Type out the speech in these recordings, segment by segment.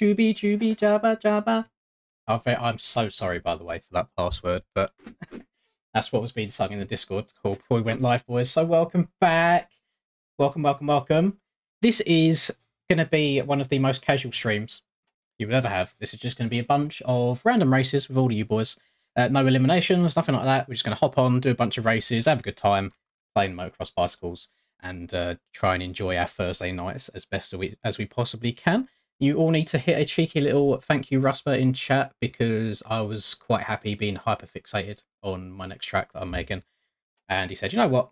Juby, juby, jabba, jabba. I'm so sorry, by the way, for that password, but that's what was being sung in the Discord call before we went live, boys. So welcome back. Welcome, welcome, welcome. This is going to be one of the most casual streams you would ever have. This is just going to be a bunch of random races with all of you boys. No eliminations, nothing like that. We're just going to hop on, do a bunch of races, have a good time, playing motocross bicycles, and try and enjoy our Thursday nights as best as we possibly can. You all need to hit a cheeky little thank you, Russpaa, in chat, because I was quite happy being hyper fixated on my next track that I'm making. And he said, you know what?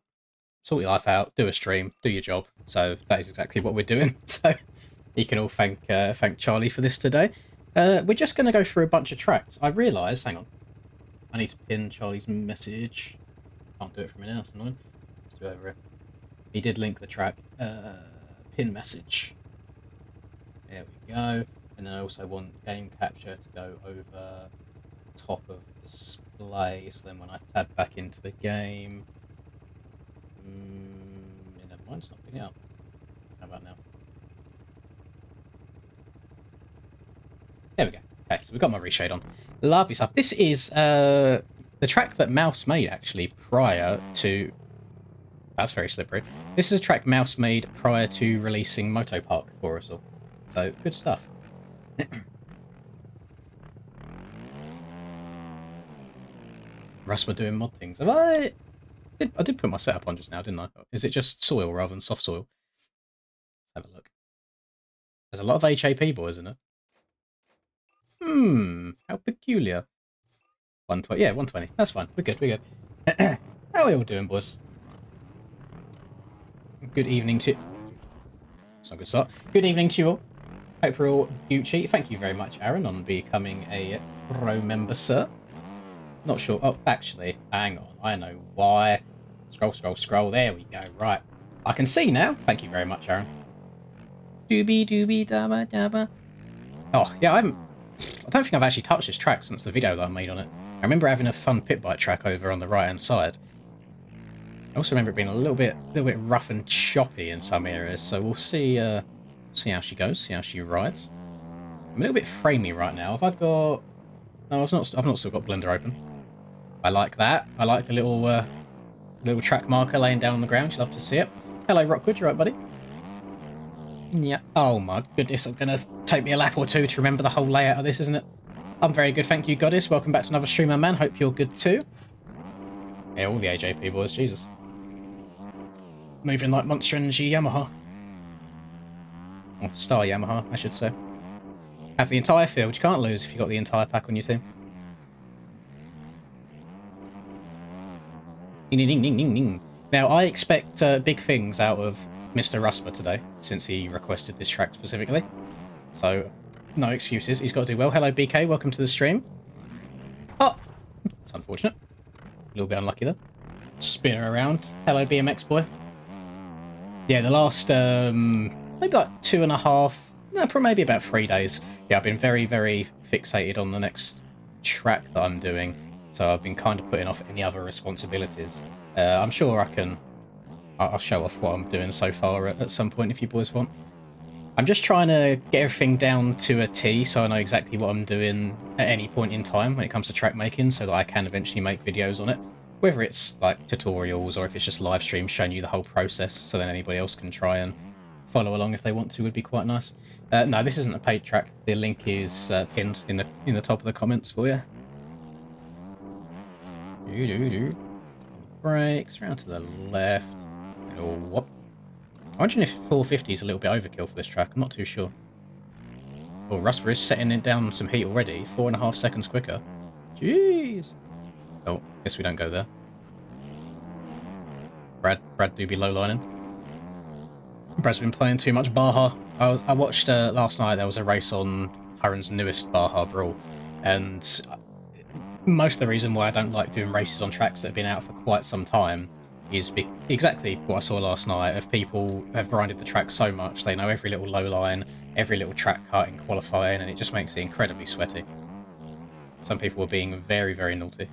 Sort your life out, do a stream, do your job. So that is exactly what we're doing. So you can all thank Charlie for this today. We're just going to go through a bunch of tracks. I realised, hang on, I need to pin Charlie's message. Can't do it from here, that's annoying. Let's do it over here. He did link the track. Pin message. There we go. And then I also want game capture to go over top of the display. So then when I tab back into the game, never mind, it's not picking up. How about now? There we go. Okay, so we've got my reshade on. Lovely stuff. This is the track that Mouse made actually prior to. That's very slippery. This is a track Mouse made prior to releasing Motopark for us all. So, good stuff. Russpaa doing mod things. Have I did put my setup on just now, didn't I? Is it just soil rather than soft soil? Let's have a look. There's a lot of HAP boys in it. How peculiar. 120. Yeah, 120. That's fine. We're good. We're good. How are we all doing, boys? Good evening to. It's not a good start. Good evening to you all. Hope you're all Gucci. Thank you very much, Aaron, on becoming a pro member, sir. Not sure. Oh, actually, hang on. I know why. Scroll, scroll, scroll. There we go. Right. I can see now. Thank you very much, Aaron. Doobie, doobie, dabba, dabba. Oh, yeah, I don't think I've actually touched this track since the video that I made on it. I remember having a fun pit bike track over on the right-hand side. I also remember it being a little bit rough and choppy in some areas, so we'll see how she goes, see how she rides. I'm a little bit framey right now. Have I got? No, I've not still got Blender open. I like that. I like the little track marker laying down on the ground. You'd love to see it. Hello, Rockwood. You right, buddy? Yeah. Oh my goodness, I'm gonna take me a lap or two to remember the whole layout of this, isn't it? I'm very good, thank you, Goddess. Welcome back to another streamer, man. Hope you're good too. Yeah, all the AJP boys, Jesus. Moving like Monster Energy Yamaha. Or Star Yamaha, I should say. Have the entire field. You can't lose if you've got the entire pack on your team. Ding, ding, ding, ding, ding. Now, I expect big things out of Mr. Russpaa today, since he requested this track specifically. So, no excuses. He's got to do well. Hello, BK. Welcome to the stream. Oh! It's unfortunate. A little bit unlucky there. Spin her around. Hello, BMX boy. Yeah, the last, maybe like 2.5, no, probably maybe about 3 days. Yeah, I've been very, very fixated on the next track that I'm doing. So I've been kind of putting off any other responsibilities. I'm sure I'll show off what I'm doing so far at some point if you boys want. I'm just trying to get everything down to a T so I know exactly what I'm doing at any point in time when it comes to track making so that I can eventually make videos on it. Whether it's like tutorials or if it's just live streams showing you the whole process so then anybody else can try and follow along if they want to would be quite nice. No, this isn't a paid track. The link is pinned in the top of the comments for you. Brakes, round to the left. Little whoop. I'm wondering if 450 is a little bit overkill for this track. I'm not too sure. Oh, Russpaa is setting it down some heat already. 4.5 seconds quicker. Jeez. Oh, guess we don't go there. Brad do be low lining. Brad's been playing too much Baja. I watched last night. There was a race on Curran's newest Baja Brawl, and most of the reason why I don't like doing races on tracks that have been out for quite some time is exactly what I saw last night. Of people have grinded the track so much they know every little low line, every little track cut in qualifying, and it just makes it incredibly sweaty. Some people were being very, very naughty.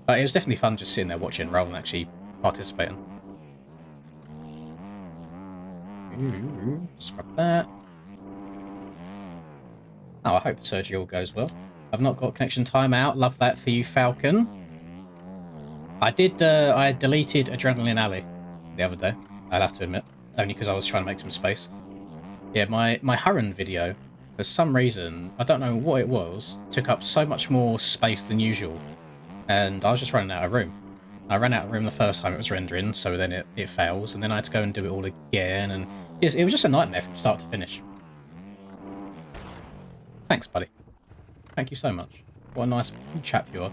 But it was definitely fun just sitting there watching rather than actually participating. Scrub that. Oh, I hope the surgery all goes well. I've not got connection timeout. Love that for you, Falcon. I did. I deleted Adrenaline Alley the other day. I'll have to admit, only because I was trying to make some space. Yeah, my Hurren video, for some reason, I don't know what it was, took up so much more space than usual, and I was just running out of room. I ran out of room the first time it was rendering, so then it fails, and then I had to go and do it all again, and it was just a nightmare from start to finish. Thanks, buddy. Thank you so much. What a nice chap you are.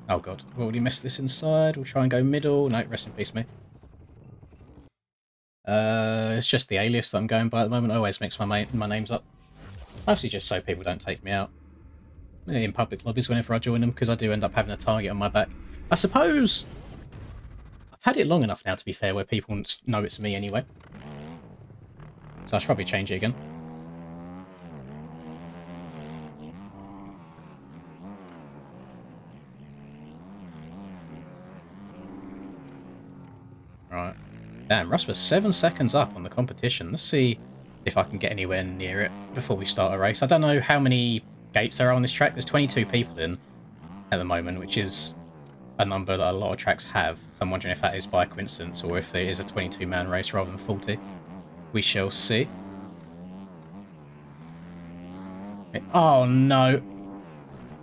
Oh god, we already missed this inside. We'll try and go middle. No, rest in peace, me. It's just the alias that I'm going by at the moment. I always mix my names up. Mostly just so people don't take me out in public lobbies whenever I join them, because I do end up having a target on my back. I suppose I've had it long enough now, to be fair, where people know it's me anyway. So I should probably change it again. Right. Damn, Russ was 7 seconds up on the competition. Let's see if I can get anywhere near it before we start a race. I don't know how many gates there are on this track. There's 22 people in at the moment, which is a number that a lot of tracks have. So I'm wondering if that is by coincidence or if there is a 22-man race rather than 40. We shall see. Oh, no.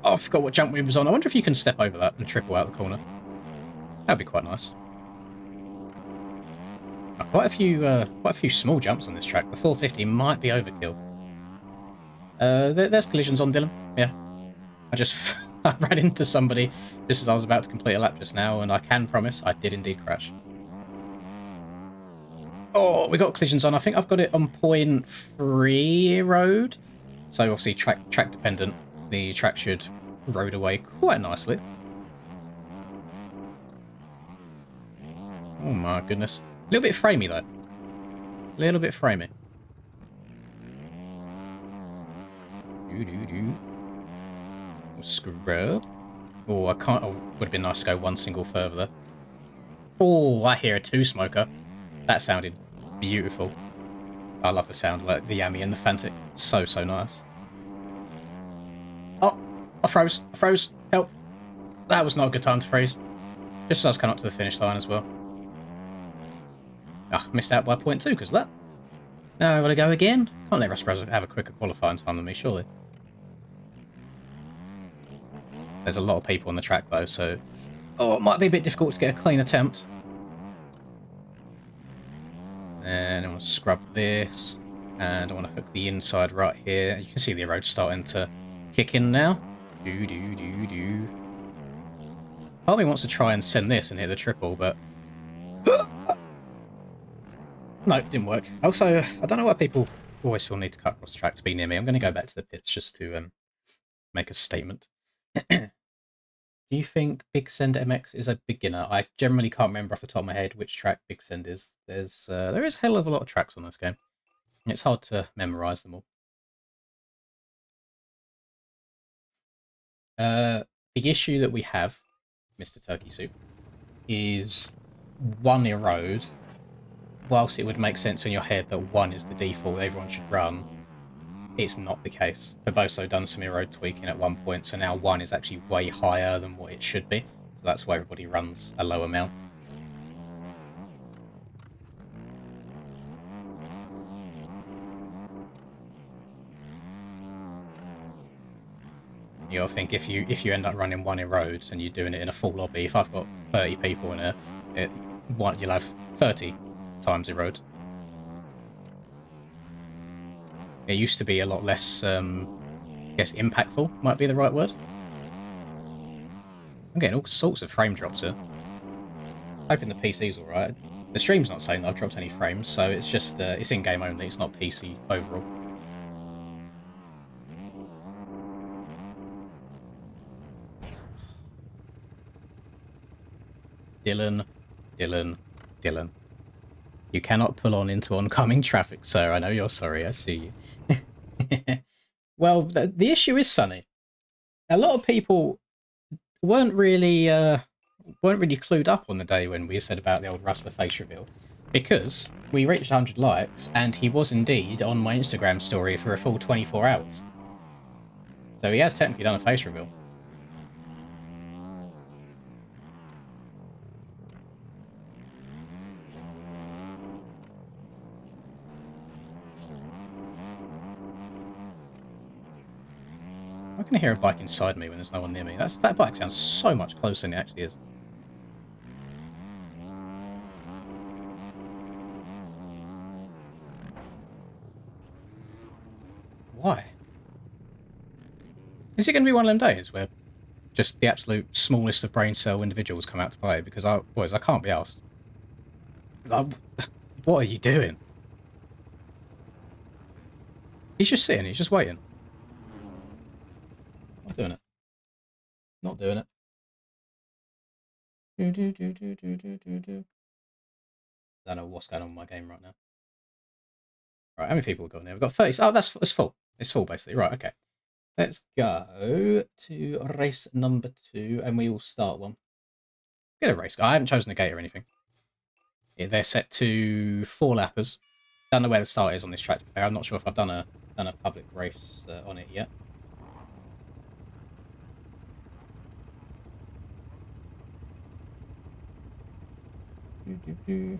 Oh, I forgot what jump we was on. I wonder if you can step over that and triple out the corner. That'd be quite nice. Quite a few small jumps on this track. The 450 might be overkill. There's collisions on Dylan. Yeah, I just I ran into somebody just as I was about to complete a lap just now, and I can promise I did indeed crash. Oh, we got collisions on. I think I've got it on 0.3 road, so obviously track dependent. The track should road away quite nicely. Oh my goodness. A little bit framey though. A little bit framey. Scrub. Oh, I can't. Oh, would have been nice to go one single further there. Oh, I hear a two-smoker. That sounded beautiful. I love the sound, like the Yami and the Fantic. So, so nice. Oh, I froze. I froze. Help. That was not a good time to freeze. Just as I was coming up to the finish line as well. Ah, missed out by 0.2 because of that. Now I've got to go again. Can't let Russpaa have a quicker qualifying time than me, surely. There's a lot of people on the track though, so... Oh, it might be a bit difficult to get a clean attempt. And I want to scrub this. And I want to hook the inside right here. You can see the road starting to kick in now. Do. Part of me wants to try and send this and hit the triple, but... No, it didn't work. Also, I don't know why people always feel need to cut across the track to be near me. I'm going to go back to the pits just to make a statement. Do you think Big Send MX is a beginner? I generally can't remember off the top of my head which track Big Send is. There is a hell of a lot of tracks on this game. It's hard to memorize them all. The issue that we have, Mr. Turkey Soup, is one erode, whilst it would make sense in your head that one is the default everyone should run, it's not the case. We've also done some erode tweaking at one point, so now one is actually way higher than what it should be. So that's why everybody runs a low amount. You gotta think, if you end up running one erode and you're doing it in a full lobby, if I've got 30 people in you'll have 30 times erode. It used to be a lot less, I guess impactful might be the right word. I'm getting all sorts of frame drops here. Hoping the PC's alright. The stream's not saying that I've dropped any frames, so it's just, it's in-game only, it's not PC overall. Dylan, Dylan, Dylan. You cannot pull on into oncoming traffic, sir. I know you're sorry, I see you. Well, the issue is, Sonny, a lot of people weren't really clued up on the day when we said about the old Russpaa face reveal, because we reached 100 likes, and he was indeed on my Instagram story for a full 24 hours. So he has technically done a face reveal. I can hear a bike inside me when there's no one near me. That bike sounds so much closer than it actually is. Why? Is it going to be one of them days where just the absolute smallest of brain cell individuals come out to play? Because I can't be asked. What are you doing? He's just sitting. He's just waiting. Not doing it. Not doing it. I don't know what's going on with my game right now. Right, how many people have got in there? We've got 30. Oh, that's full. It's full, basically. Right, okay. Let's go to race number 2, and we will start one. Get a race. I haven't chosen a gate or anything. Yeah, they're set to 4 lappers. Don't know where the start is on this track. I'm not sure if I've done a public race on it yet. You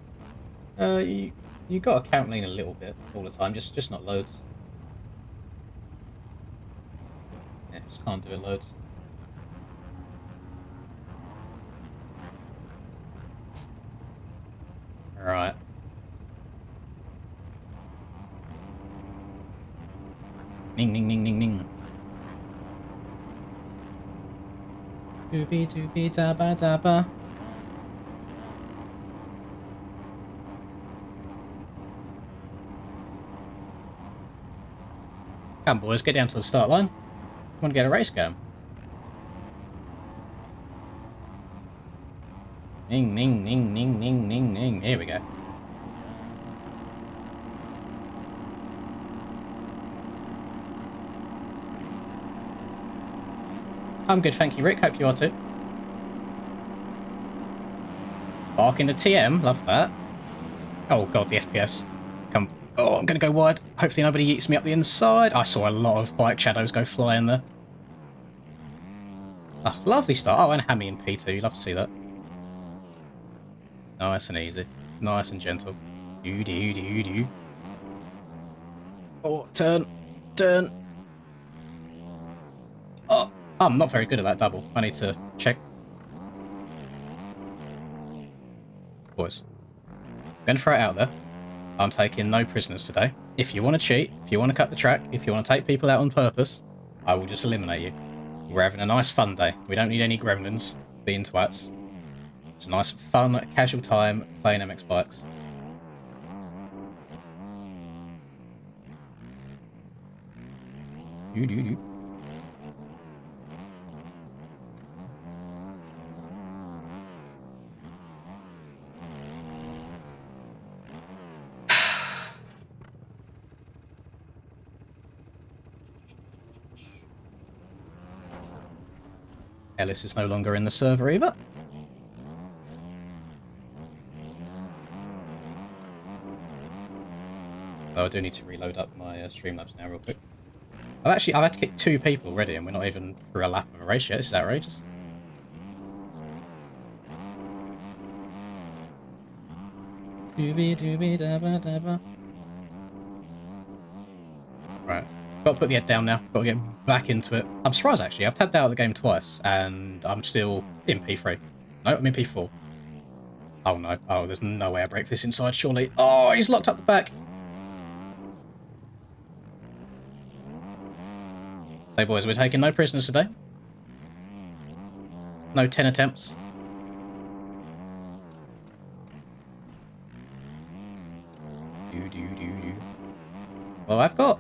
got to count lean a little bit all the time, just not loads. Yeah, just can't do it loads. Right. Ning ning ning ning ning. Doobie doobie dabba dabba. Come boys, get down to the start line. Want to get a race going? Ning ning ning ning ning ning ning. Here we go. I'm good, thank you, Rick. Hope you are too. Barking the TM, love that. Oh god, the FPS. Come. Oh, I'm going to go wide. Hopefully nobody eats me up the inside. I saw a lot of bike shadows go flying there. Oh, lovely start. Oh, and Hammy in P2. Love to see that. Nice and easy. Nice and gentle. Do. Oh, turn. Turn. Oh, I'm not very good at that double. I need to check. Boys. I'm going to throw it out there. I'm taking no prisoners today. If you want to cheat, if you want to cut the track, if you want to take people out on purpose, I will just eliminate you. We're having a nice fun day. We don't need any gremlins being twats. It's a nice, fun, casual time playing MX bikes. Do. Ellis is no longer in the server either. Though I do need to reload up my Streamlabs now real quick. I've had to kick 2 people already, and we're not even through a lap of a race yet. This is outrageous. Right. Got to put the head down now. Got to get back into it. I'm surprised, actually. I've tabbed out of the game twice, and I'm still in P3. No, I'm in P4. Oh, no. Oh, there's no way I break this inside, surely. Oh, he's locked up the back. So, boys, we're taking no prisoners today. No 10 attempts. Well, I've got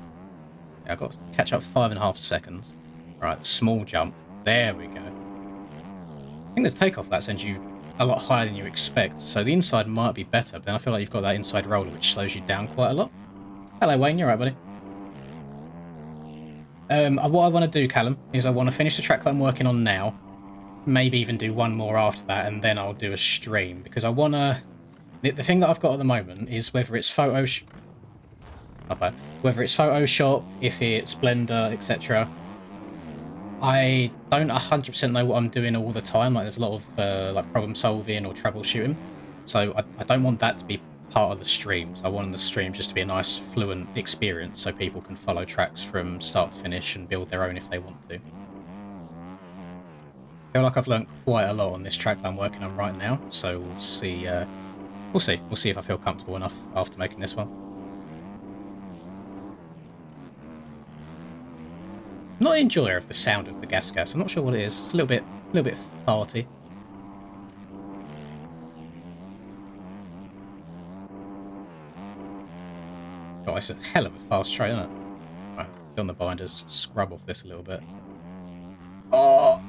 to catch up 5.5 seconds. Right, small jump. There we go. I think the takeoff that sends you a lot higher than you expect, so the inside might be better, but then I feel like you've got that inside roller, which slows you down quite a lot. Hello, Wayne. You're right, buddy. What I want to do, Callum, is I want to finish the track that I'm working on now. Maybe even do one more after that, and then I'll do a stream, because I want to... The thing that I've got at the moment is whether it's Photoshop, if it's Blender, etc. I don't 100% know what I'm doing all the time. Like, there's a lot of like problem solving or troubleshooting, so I don't want that to be part of the streams. I want the stream just to be a nice, fluent experience, so people can follow tracks from start to finish and build their own if they want to. I feel like I've learned quite a lot on this track that I'm working on right now, so we'll see. We'll see if I feel comfortable enough after making this one. I'm not an enjoyer of the sound of the gas. I'm not sure what it is. It's a little bit farty. Oh, it's a hell of a fast straight, isn't it? Right, get on the binders, scrub off this a little bit. Oh!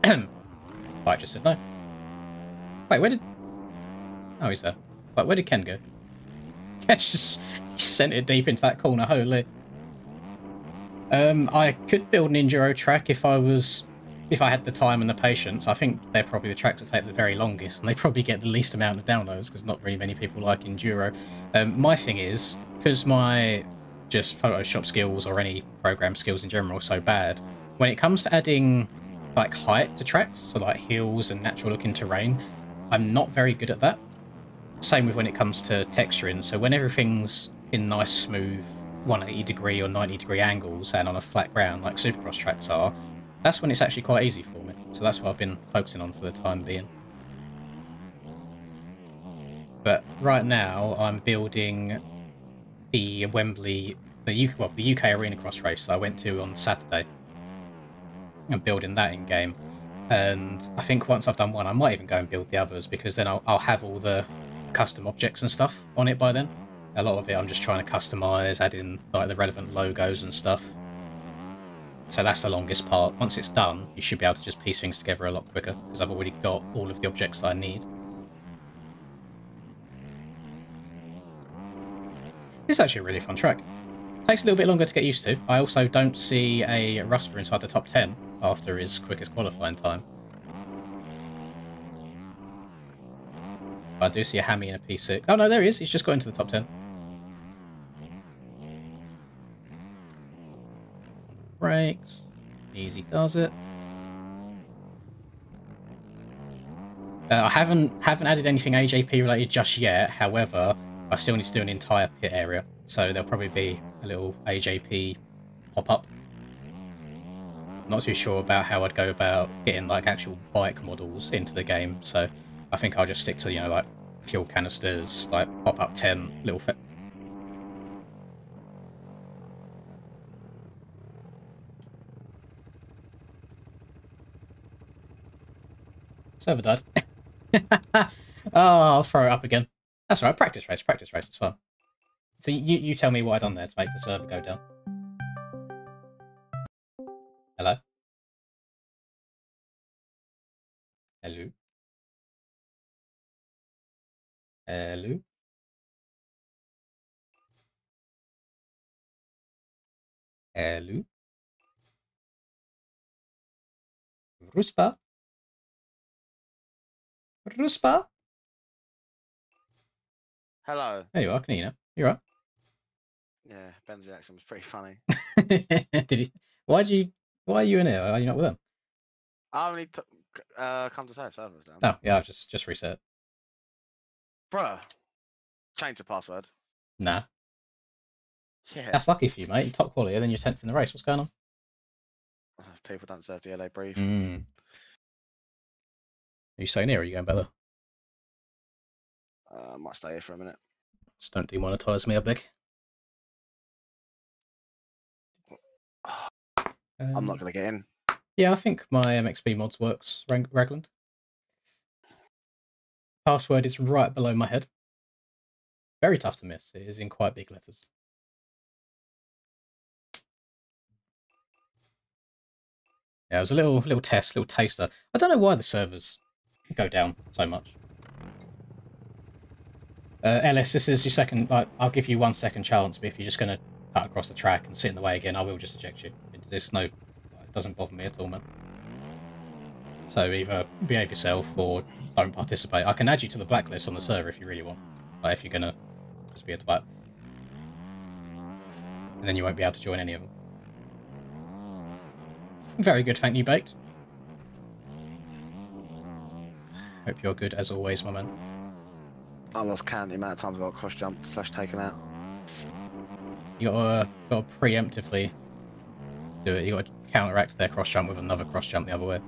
I just said no. Wait, where did... Oh, he's there. Like, where did Ken go? Ken just he sent it deep into that corner, holy. I could build an enduro track if I had the time and the patience. I think they're probably the tracks that take the very longest, and they probably get the least amount of downloads because not really many people like enduro. My thing is, because my just Photoshop skills or any program skills in general are so bad, when it comes to adding like height to tracks, so like hills and natural looking terrain, I'm not very good at that. Same with when it comes to texturing. So when everything's in nice smooth 180-degree or 90-degree angles and on a flat ground like Supercross tracks are, that's when it's actually quite easy for me. So that's what I've been focusing on for the time being. But right now I'm building the Wembley, the UK Arena Cross race that I went to on Saturday. I'm building that in game, and I think once I've done one, I might even go and build the others, because then I'll have all the custom objects and stuff on it by then. A lot of it I'm just trying to customize, add in like the relevant logos and stuff. So that's the longest part. Once it's done, you should be able to just piece things together a lot quicker, because I've already got all of the objects that I need. It's actually a really fun track. Takes a little bit longer to get used to. I also don't see a Russpaa inside the top 10 after his quickest qualifying time. I do see a Hammy in a P6. Oh no, there he is. He's just got into the top 10. Brakes. Easy does it. I haven't added anything AJP related just yet. However, I still need to do an entire pit area, so there'll probably be a little AJP pop-up. Not too sure about how I'd go about getting like actual bike models into the game, so I think I'll just stick to, you know, like fuel canisters, like pop-up 10 little server died. Oh, I'll throw it up again. That's all right. Practice race. It's fun. So you tell me what I done there to make the server go down. Hello? Hello? Hello? Hello? Russpaa? Russpaa? Hello. There you are. I can hear you now. You're right. Yeah, Ben's reaction was pretty funny. Did he? Why do you? Why are you in here? Are you not with them? I only come to say servers down. Oh yeah, I've just reset it. Bruh, change the password. Nah, Yeah. that's lucky for you, mate. You're top quality, and then you're 10th in the race. What's going on? People don't deserve the air they breathe. Are you staying here or are you going better? Might stay here for a minute. Just don't demonetize me, I beg. I'm not going to get in. Yeah, I think my MXP mods works, Ragland. Password is right below my head. Very tough to miss. It is in quite big letters. Yeah, it was a little test, little taster. I don't know why the servers go down so much. Ellis, this is your second. Like, I'll give you 1 second chance, but if you're just going to cut across the track and sit in the way again, I will just eject you. There's no, it doesn't bother me at all, man. So either behave yourself or don't participate. I can add you to the blacklist on the server if you really want. Like, if you're going to just be a twat. And then you won't be able to join any of them. Very good, thank you, Baked. Hope you're good as always, my man. I lost count the amount of times I got cross jumped / taken out. You gotta preemptively do it. You gotta counteract their cross jump with another cross jump the other way.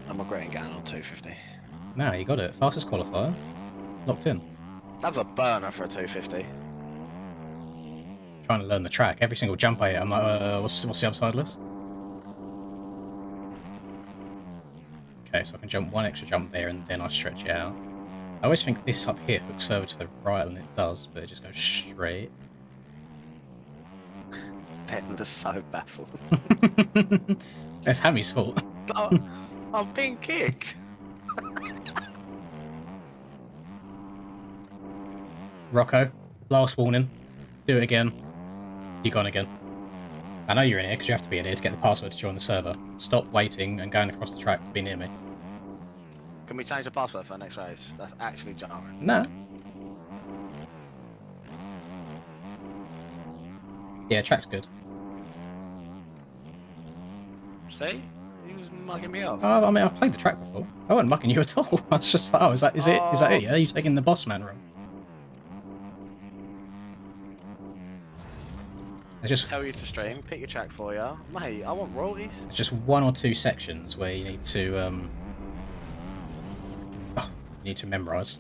I'm regretting going on 250. Nah, you got it. Fastest qualifier. Locked in. That was a burner for a 250. Trying to learn the track. Every single jump I hit, I'm like, what's the upside list? Okay, so I can jump 1 extra jump there and then I stretch it out. I always think this up here hooks further to the right than it does, but it just goes straight. Ben was so baffled. That's Hammy's fault. Oh, I'm being kicked. Rocco, last warning. Do it again. You're gone again. I know you're in here because you have to be in here to get the password to join the server. Stop waiting and going across the track to be near me. Can we change the password for the next race? That's actually jarring. Nah. Yeah, track's good. See? He was mugging me off. I mean, I've played the track before. I wasn't mucking you at all. I was just like, oh, is that it? Yeah, you're taking the boss man role. There's just Tell you to stream, pick your track for you. Mate, I want royalties. There's just 1 or 2 sections where you need to memorise.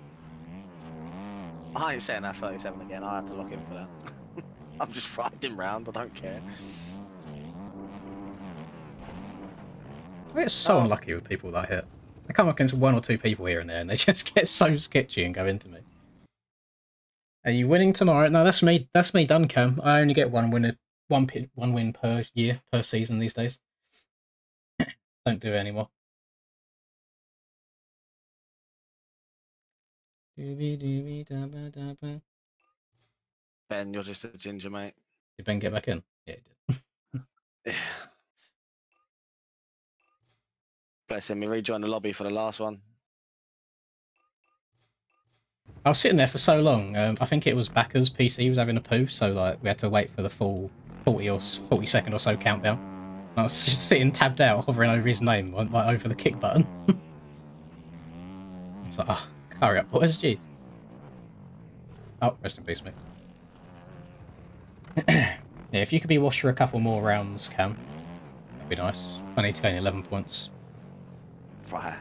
I ain't saying that 37 again, I have to lock in for that. I'm just riding round, I don't care. I get so unlucky with people that I hit. I come up against 1 or 2 people here and there and they just get so sketchy and go into me. Are you winning tomorrow? No, that's me. That's me done, Cam. I only get one win per year, per season these days. Don't do it anymore. Ben, you're just a ginger, mate. Did Ben get back in? Yeah, he did. Bless him, he rejoined the lobby for the last one. I was sitting there for so long. I think it was Backer's PC was having a poo, so like we had to wait for the full 40 second or so countdown. And I was just sitting tabbed out, hovering over his name, like over the kick button. It's like, oh, hurry up, boys, jeez. Oh, rest in peace, mate. Yeah, if you could be washed for a couple more rounds, Cam, that'd be nice. I need to gain 11 points. Right.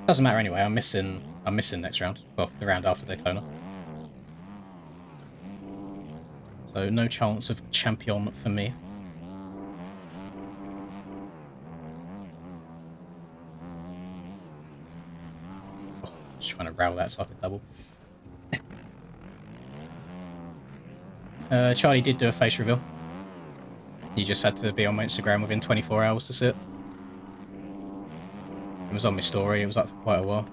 Doesn't matter anyway. I'm missing next round. Well, the round after Daytona. So no chance of champion for me. Oh, just trying to rattle that so I could double. Charlie did do a face reveal. He just had to be on my Instagram within 24 hours to see it. It was on my story. It was up for quite a while.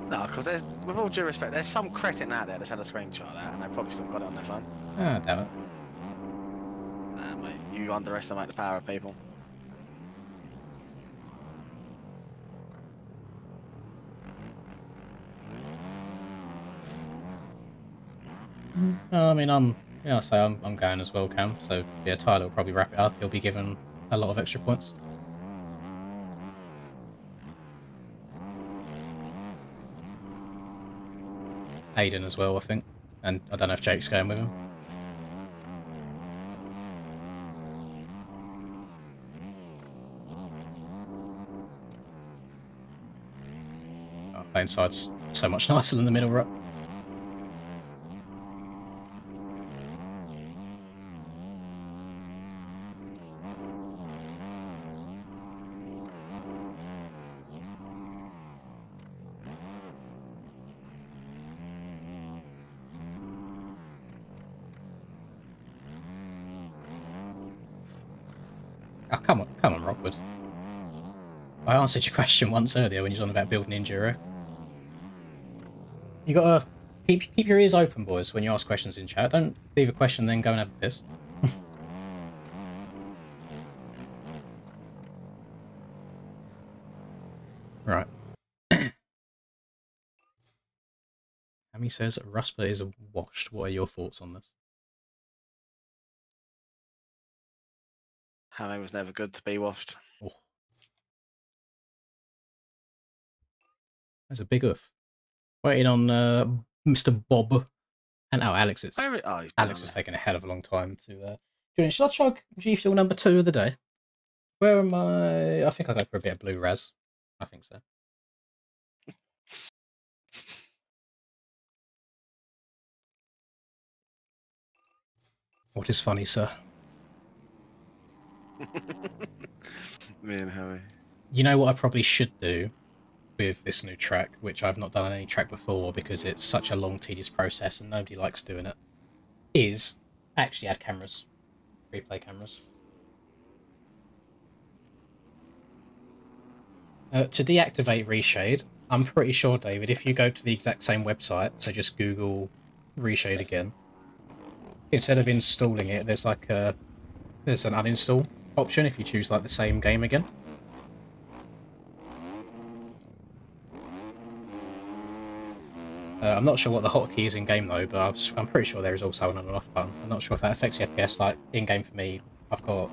No, because with all due respect, there's some cretin out there that's had a screenshot of that, and they probably still got it on their phone. Ah, damn it. Nah, mate, you underestimate the power of people. I mean, I'm going as well, Cam. So yeah, Tyler will probably wrap it up. He'll be given a lot of extra points. Aiden as well, I think. And I don't know if Jake's going with him. Oh, playing side's so much nicer than the middle row. Oh, come on, Rockwood. I answered your question once earlier when you was on about building enduro. You gotta keep your ears open, boys, when you ask questions in chat. Don't leave a question then go and have a piss. Right. Hammy says Russpaa is washed. What are your thoughts on this? Hammy was never good to be washed. Oh. That's a big oof. Waiting on Mr. Bob. And Alex is. Oh, Alex has taken a hell of a long time to join. Should I chug G Fuel number 2 of the day? Where am I? I think I'll go for a bit of blue raz. I think so. What is funny, sir? Me and Hammy. You know what I probably should do with this new track, which I've not done on any track before because it's such a long, tedious process and nobody likes doing it, is actually add cameras. Replay cameras. To deactivate reshade, I'm pretty sure, David, if you go to the exact same website, so just Google reshade again, instead of installing it, there's like there's an uninstall option if you choose like the same game again. I'm not sure what the hotkey is in game though, but I'm pretty sure there is also an on and off button. I'm not sure if that affects the FPS. Like in game for me, I got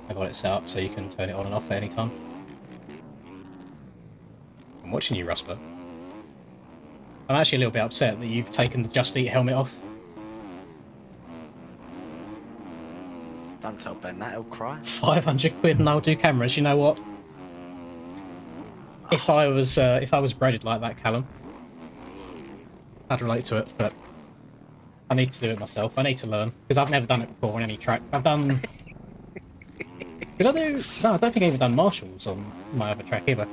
it set up so you can turn it on and off at any time. I'm watching you, Russpaa. I'm actually a little bit upset that you've taken the Just Eat helmet off. Don't tell Ben that, he'll cry. 500 quid and I'll do cameras. You know what? If I was breaded like that, Callum, I'd relate to it, but I need to do it myself. I need to learn because I've never done it before on any track. I've done. Did I do? No, I don't think I even done marshals on my other track either.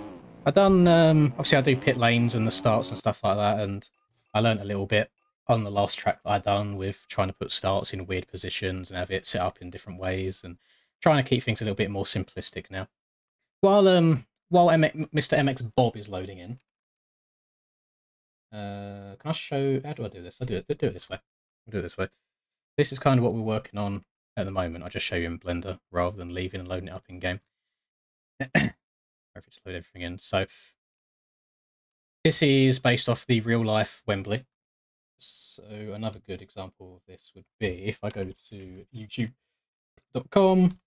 I've done. Obviously, I do pit lanes and the starts and stuff like that, and I learned a little bit on the last track that I done with trying to put starts in weird positions and have it set up in different ways and trying to keep things a little bit more simplistic now. While Mr. MX Bob is loading in, can I show? How do I do this? Do it this way. I'll do it this way. This is kind of what we're working on at the moment. I'll just show you in Blender rather than leaving and loading it up in game. Perfect to load everything in. So this is based off the real life Wembley. So another good example of this would be if I go to youtube.com,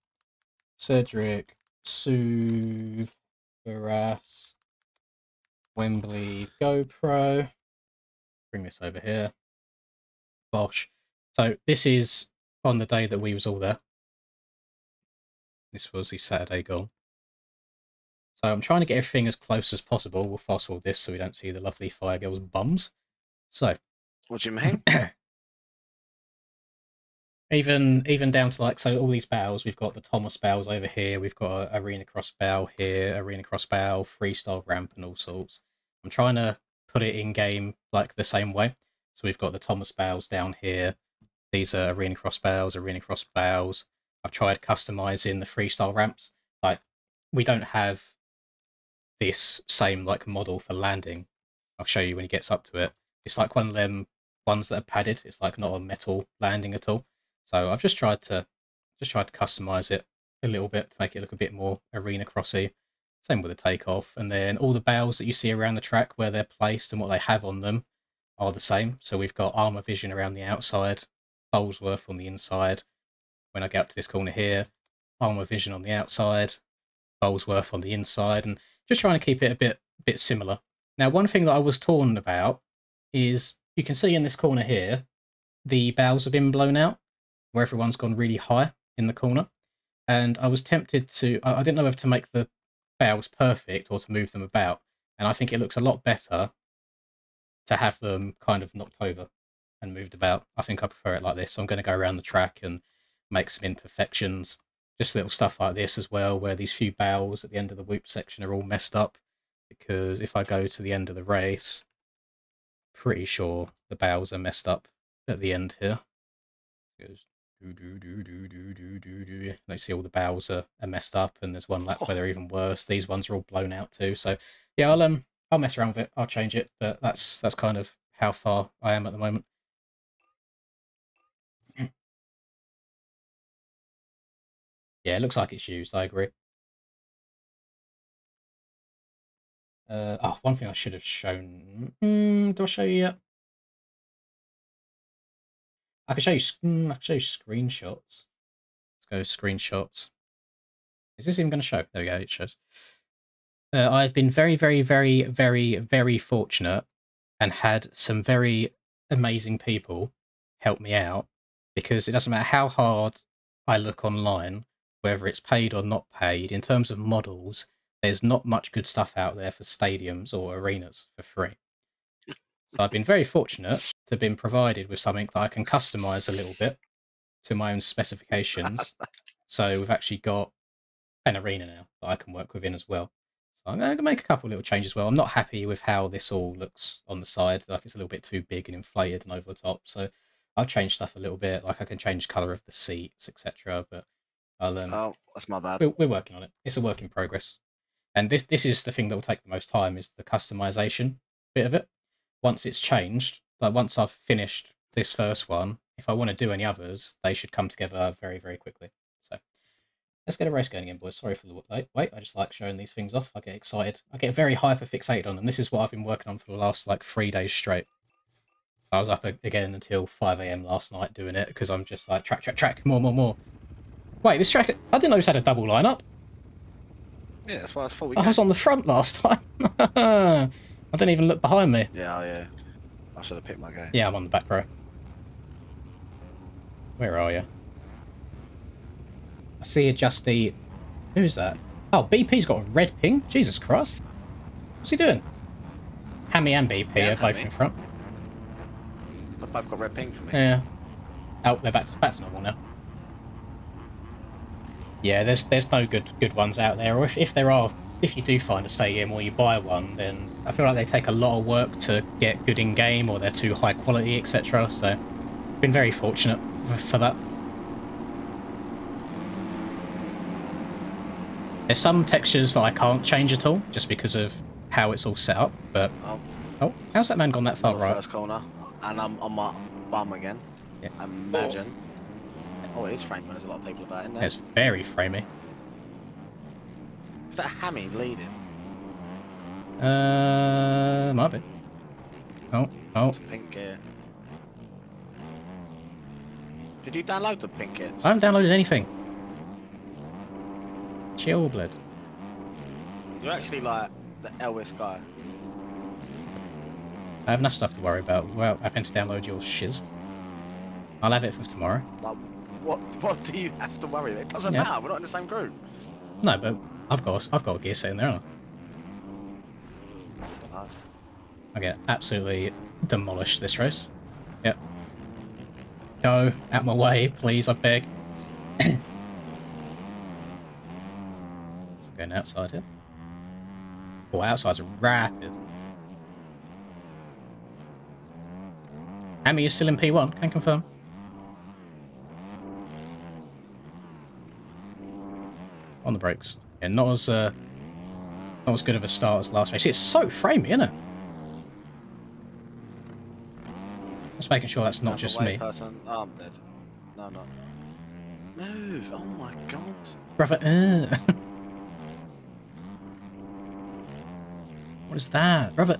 Cedric Suvaras Wembley GoPro. Bring this over here. Bosh. So this is on the day that we was all there. This was the Saturday goal. So I'm trying to get everything as close as possible. We'll fast forward this so we don't see the lovely Fire Girls' bums. So What do you mean? even down to like, so all these bows, we've got the Thomas bows over here, we've got a arena cross bow here, arena cross bow, freestyle ramp and all sorts. I'm trying to put it in game like the same way. So we've got the Thomas bows down here. These are arena cross bows, arena cross bows. I've tried customizing the freestyle ramps. Like we don't have this same like model for landing. I'll show you when he gets up to it. It's like one of them ones that are padded. It's like not a metal landing at all. So I've just tried to customize it a little bit to make it look a bit more arena crossy. Same with the takeoff, and then all the bows that you see around the track where they're placed and what they have on them. are the same. So we've got armor vision around the outside, Bolesworth on the inside. When I get up to this corner here, armor vision on the outside, Bolesworth on the inside, and just trying to keep it a bit similar. Now, one thing that I was torn about is you can see in this corner here, the bows have been blown out, where everyone's gone really high in the corner. And I was tempted to, I didn't know whether to make the bows perfect or to move them about. And I think it looks a lot better to have them kind of knocked over and moved about. I think I prefer it like this. So I'm going to go around the track and make some imperfections. Just little stuff like this as well, where these few bows at the end of the whoop section are all messed up. Because if I go to the end of the race, pretty sure the bows are messed up at the end here. It goes do. Let's see, all the bows are messed up, and there's one lap where they're even worse. These ones are all blown out too. So yeah, I'll mess around with it. I'll change it, but that's kind of how far I am at the moment. Yeah, it looks like it's used. I agree. One thing I should have shown. Do I show you yet? I can show you. I can show you screenshots. Let's go screenshots. Is this even going to show? There we go. It shows. I've been very, very, very, very, very fortunate and had some very amazing people help me out, because it doesn't matter how hard I look online, whether it's paid or not paid, in terms of models, there's not much good stuff out there for stadiums or arenas for free. So I've been very fortunate to have been provided with something that I can customize a little bit to my own specifications. So we've actually got an arena now that I can work within as well. So I'm going to make a couple of little changes as well. I'm not happy with how this all looks on the side. Like, it's a little bit too big and inflated and over the top. So I'll change stuff a little bit. Like, I can change colour of the seats, etc. But I'll Oh, that's my bad. we're working on it. It's a work in progress. And this is the thing that will take the most time, is the customization bit of it. Once it's changed, like once I've finished this first one, if I want to do any others, they should come together very, very quickly. So let's get a race going again, boys. Sorry for the wait. I just like showing these things off. I get excited. I get very hyper fixated on them. This is what I've been working on for the last like 3 days straight. I was up again until 5 AM last night doing it, because I'm just like, track, more. Wait, this track, I didn't know this had a double lineup. Yeah, that's why it's 4 I was on the front last time. I didn't even look behind me. Yeah. I should have picked my game. Yeah, I'm on the back row. Where are you? I see you, Justy. Who's that? Oh, BP's got a red ping? Jesus Christ. What's he doing? Hammy and BP are both in front. They've both got red ping for me. Yeah. Oh, they're back to normal now. Yeah, there's no good ones out there. Or if there are, if you do find a stadium or you buy one, then I feel like they take a lot of work to get good in game, or they're too high quality, etc. So, been very fortunate for that. There's some textures that I can't change at all, just because of how it's all set up. But oh, how's that man gone that far right? First corner, and I'm on my bum again. Yeah. Imagine. Oh, it is framey. There's a lot of people about in there. It's very framey. Is that Hammy leading? Might be. Oh. It's pink kit. Did you download the pink kits? I haven't downloaded anything. Chill, blood. You're actually like the Elvis guy. I have enough stuff to worry about. Well, I meant to download your shiz. I'll have it for tomorrow. Like, what do you have to worry about? It doesn't matter. We're not in the same group. No, but I've got a gear set in there, haven't I? I get absolutely demolished this race. Yep. Go out my way, please, I beg. Going outside here. Oh, outside's rapid. Hammy is still in P1, can confirm. On the brakes. Yeah, not as good of a start as last race. It's so framey, isn't it? Just making sure that's not just me. Person. Oh, I'm dead. No, not. Move! Oh my god. Brother, What is that? Brother,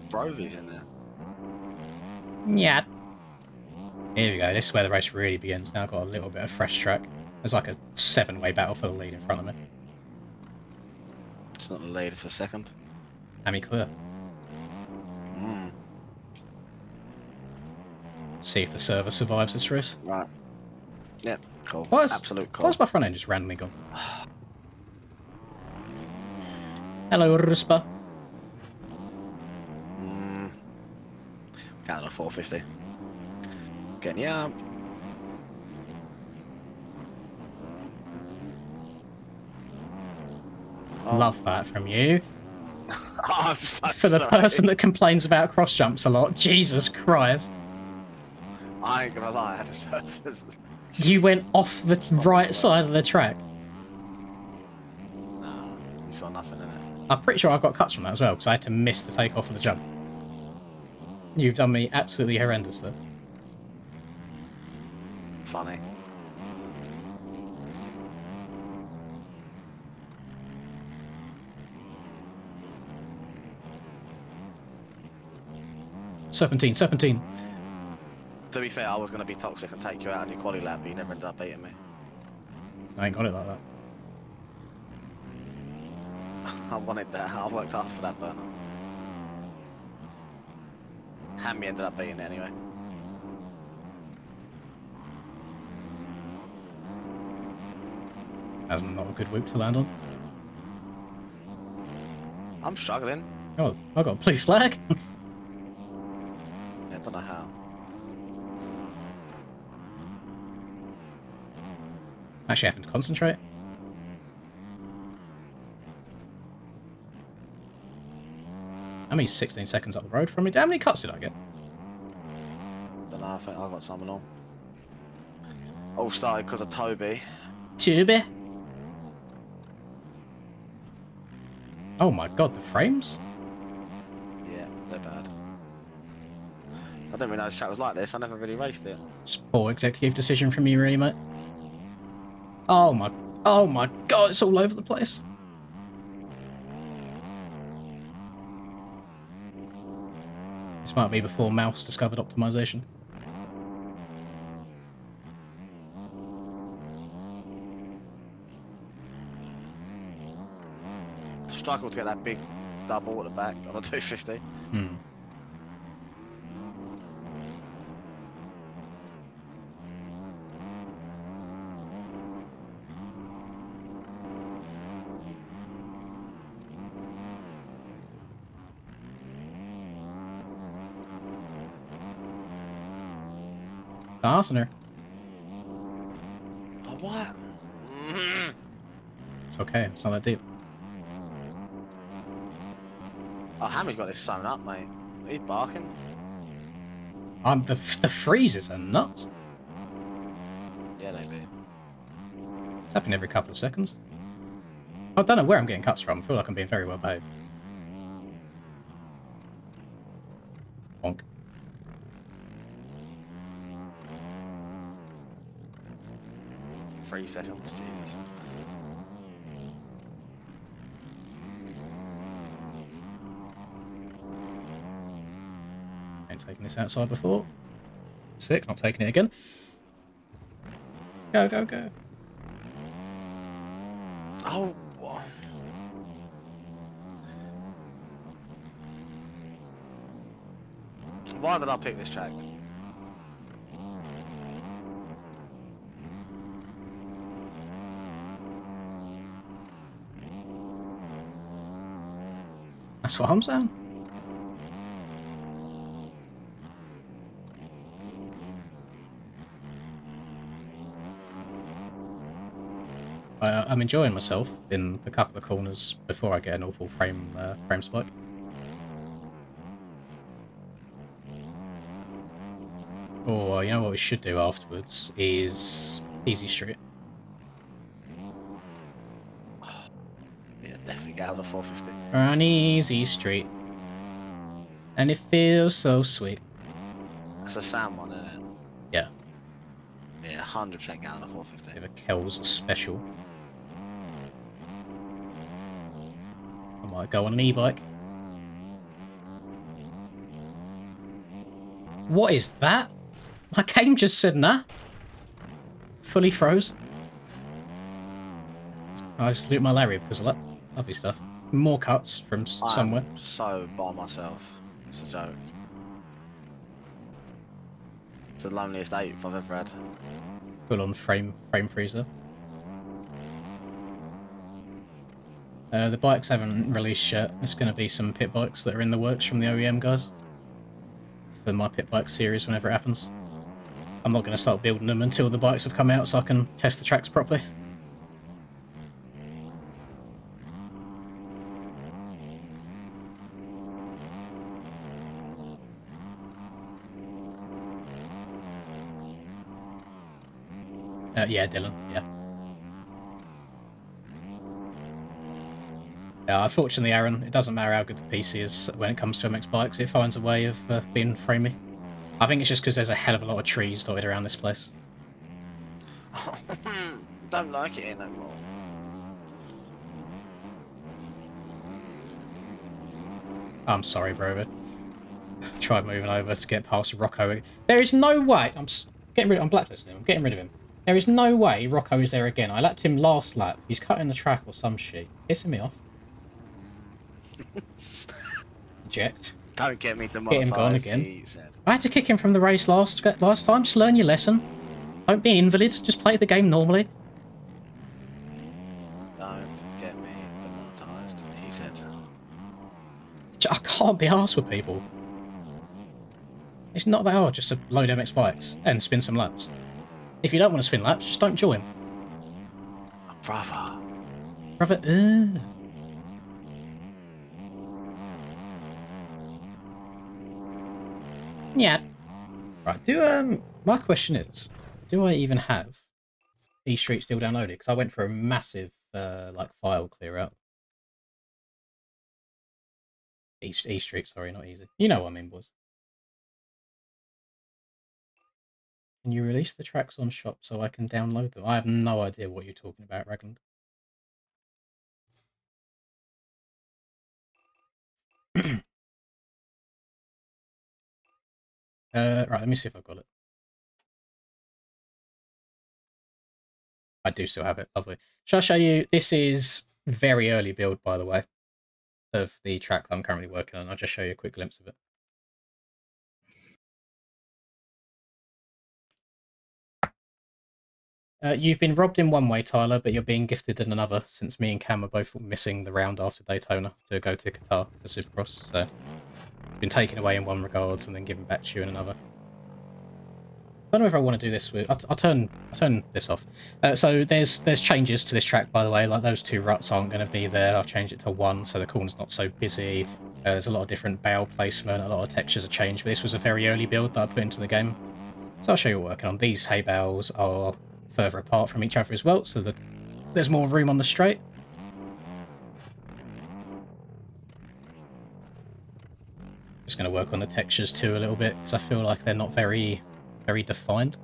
Brovy's in there. Yeah. Here we go. This is where the race really begins. Now I've got a little bit of fresh track. There's like a 7-way battle for the lead in front of me. It's not the lead, it's a second. Amy clear. Mm. See if the server survives this race. Right. Yep, cool. Why's Absolute cool. Why's my front end just randomly gone? Hello, Russpaa. Counting on 450. Getting you up. Oh. Love that from you. I'm so For the sorry. person that complains about cross jumps a lot, Jesus Christ. I ain't gonna lie, I had to surface. You went off the right side of the track. No, you saw nothing in it. I'm pretty sure I've got cuts from that as well, because I had to miss the takeoff of the jump. You've done me absolutely horrendous there. Funny. Serpentine, serpentine. To be fair, I was going to be toxic and take you out on your quali lap, but you never ended up beating me. I ain't got it like that. I wanted that. I worked hard for that burner. Hammy ended up beating it anyway. That's not a good whoop to land on. I'm struggling. Oh, I got a blue flag. Yeah, I don't know how. Actually having to concentrate. How many 16 seconds up the road from me? How many cuts did I get? Don't know, I think I got something on. All started because of Toby. Tube. Oh my god, the frames? Yeah, they're bad. I didn't really know this track was like this. I never really raced it. Just poor executive decision from you, really, mate. Oh my god, it's all over the place. This might be before Mouse discovered optimization. Struggled to get that big double at the back on a 250. Hmm. Arsener. Oh, what? It's okay, it's not that deep. Oh, Hammy's got this sewn up, mate. He's barking. The freezes are nuts. Yeah, they do. It's happening every couple of seconds. I don't know where I'm getting cuts from. I feel like I'm being very well behaved. Bonk. Three seconds, Jesus. Ain't taken this outside before. Sick, not taking it again. Go, go, go. Oh, what? Why did I pick this track? That's what I'm saying. I'm enjoying myself in the couple of corners before I get an awful frame spike. Or you know what we should do afterwards is easy street. Yeah, definitely get out of 450. On easy street, and it feels so sweet. That's a Sam one, isn't it? Yeah, Yeah, 100% get out of 450. bit of a Kells special. I might go on an e-bike. What is that? My game just said nah. Fully froze. I just loot my Larry because of that. Lovely stuff. More cuts from somewhere. I'm so by myself. It's a joke. It's the loneliest 8th I've ever had. Full on frame freezer. The bikes haven't released yet. There's going to be some pit bikes that are in the works from the OEM guys for my pit bike series whenever it happens. I'm not going to start building them until the bikes have come out so I can test the tracks properly. Yeah, Dylan, yeah. Unfortunately, Aaron, it doesn't matter how good the PC is when it comes to MX bikes, it finds a way of being framey. I think it's just because there's a hell of a lot of trees dotted around this place. Don't like it here no more. I'm sorry, bro. Tried moving over to get past Rocco. There is no way. I'm blacklisting him. I'm getting rid of him. There is no way Rocco is there again. I lapped him last lap. He's cutting the track or some shit. Pissing me off. Eject. Don't get me Get demonetized. him gone again. He said. I had to kick him from the race last time. Just learn your lesson. Don't be invalids. Just play the game normally. Don't get me demonetized. He said. I can't be arsed with people. It's not that hard just to load MX bikes and spin some laps. If you don't want to spin laps, just don't join. Oh, brother. Brother, Yeah. Right, my question is, do I even have E Street still downloaded? Because I went for a massive, like, file clear out. E Street, sorry, not easy. You know what I mean, boys. Can you release the tracks on shop so I can download them? I have no idea what you're talking about, Ragland. Right, let me see if I've got it. I do still have it. Lovely. Shall I show you? This is very early build, by the way, of the track that I'm currently working on. I'll just show you a quick glimpse of it. You've been robbed in one way, Tyler, but you're being gifted in another, since me and Cam are both missing the round after Daytona to go to Qatar for Supercross. So, it's been taken away in one regards and then given back to you in another. I don't know if I want to do this with. I'll turn this off. So there's changes to this track, by the way. Like those two ruts aren't going to be there. I've changed it to one, so the corner's not so busy. There's a lot of different bale placement, a lot of textures are changed. But this was a very early build that I put into the game, so I'll show you what we're working on. These hay bales are further apart from each other as well, so that there's more room on the straight. Just going to work on the textures too a little bit because I feel like they're not very defined.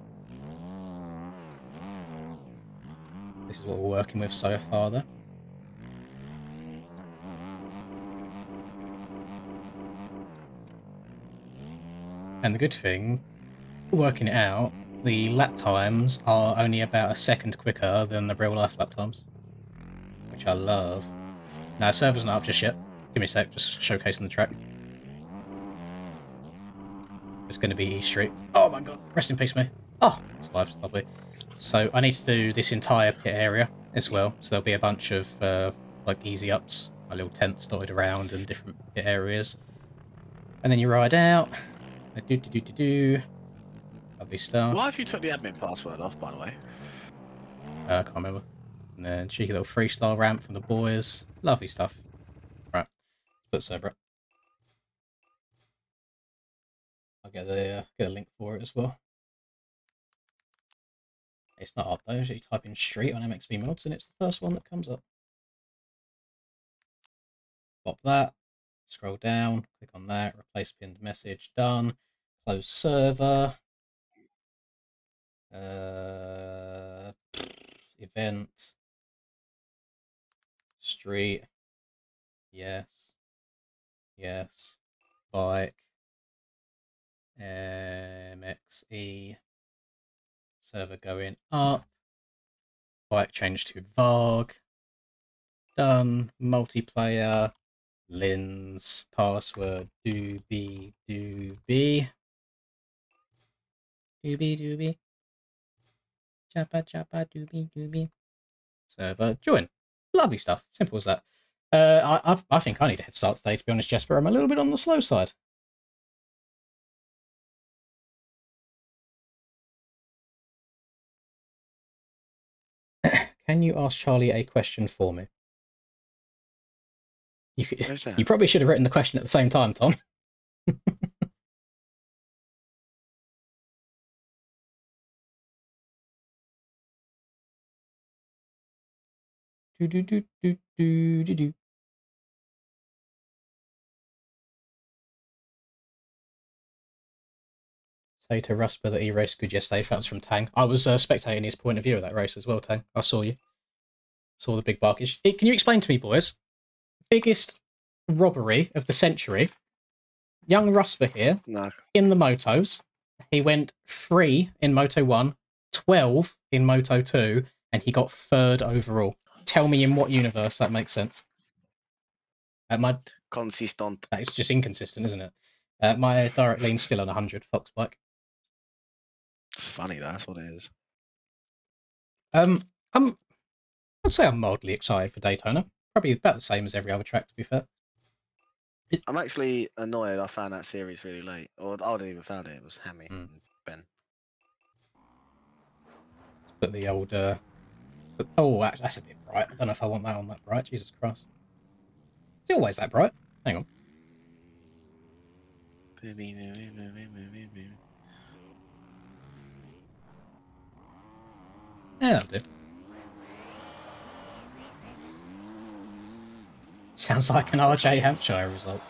This is what we're working with so far, though. And the good thing, working it out, the lap times are only about a second quicker than the real life lap times, which I love. Now, server's not up just yet. Give me a sec, just showcasing the track. It's going to be E Street. Oh my god, rest in peace, me. Oh, survived, lovely. So I need to do this entire pit area as well. So there'll be a bunch of like easy ups, my little tents dotted around and different pit areas. And then you ride out. Lovely stuff. Why have you took the admin password off, by the way? I can't remember. And then cheeky little freestyle ramp from the boys. Lovely stuff. Right, put server up. I'll get a link for it as well. It's not hard though. You type in street on MXB mods and it's the first one that comes up. Pop that. Scroll down. Click on that. Replace pinned message. Done. Close server. Event. Street. Yes. Yes. Bike. MXE. Server going up. Bike change to Varg. Done. Multiplayer. Lins. Password. Doobie. Doobie. Doobie doobie. Chappa chappa doobie doobie. Server. Join. Lovely stuff. Simple as that. I think I need a head start today, to be honest, Jesper. I'm a little bit on the slow side. Can you ask Charlie a question for me? You probably should have written the question at the same time, Tom. do do do do do do do. Say to Russpaa that he raced good yesterday. That was from Tang. I was spectating his point of view of that race as well, Tang. I saw you. Saw the big barkage. Can you explain to me, boys? Biggest robbery of the century. Young Russpaa here. No. In the motos. He went 3 in Moto 1, 12 in Moto 2, and he got 3rd overall. Tell me in what universe that makes sense. Consistent. That is just inconsistent, isn't it? My direct lean's still on 100 Fox bike. It's funny, that's what it is. I'd say I'm mildly excited for Daytona. Probably about the same as every other track, to be fair. I'm actually annoyed I found that series really late. Or I didn't even found it. It was Hammy and Ben. But the old... oh, that's a bit bright. I don't know if I want that on that bright. Jesus Christ. Is it always that bright? Hang on. Yeah, that'll do. Sounds like an RJ Hampshire result.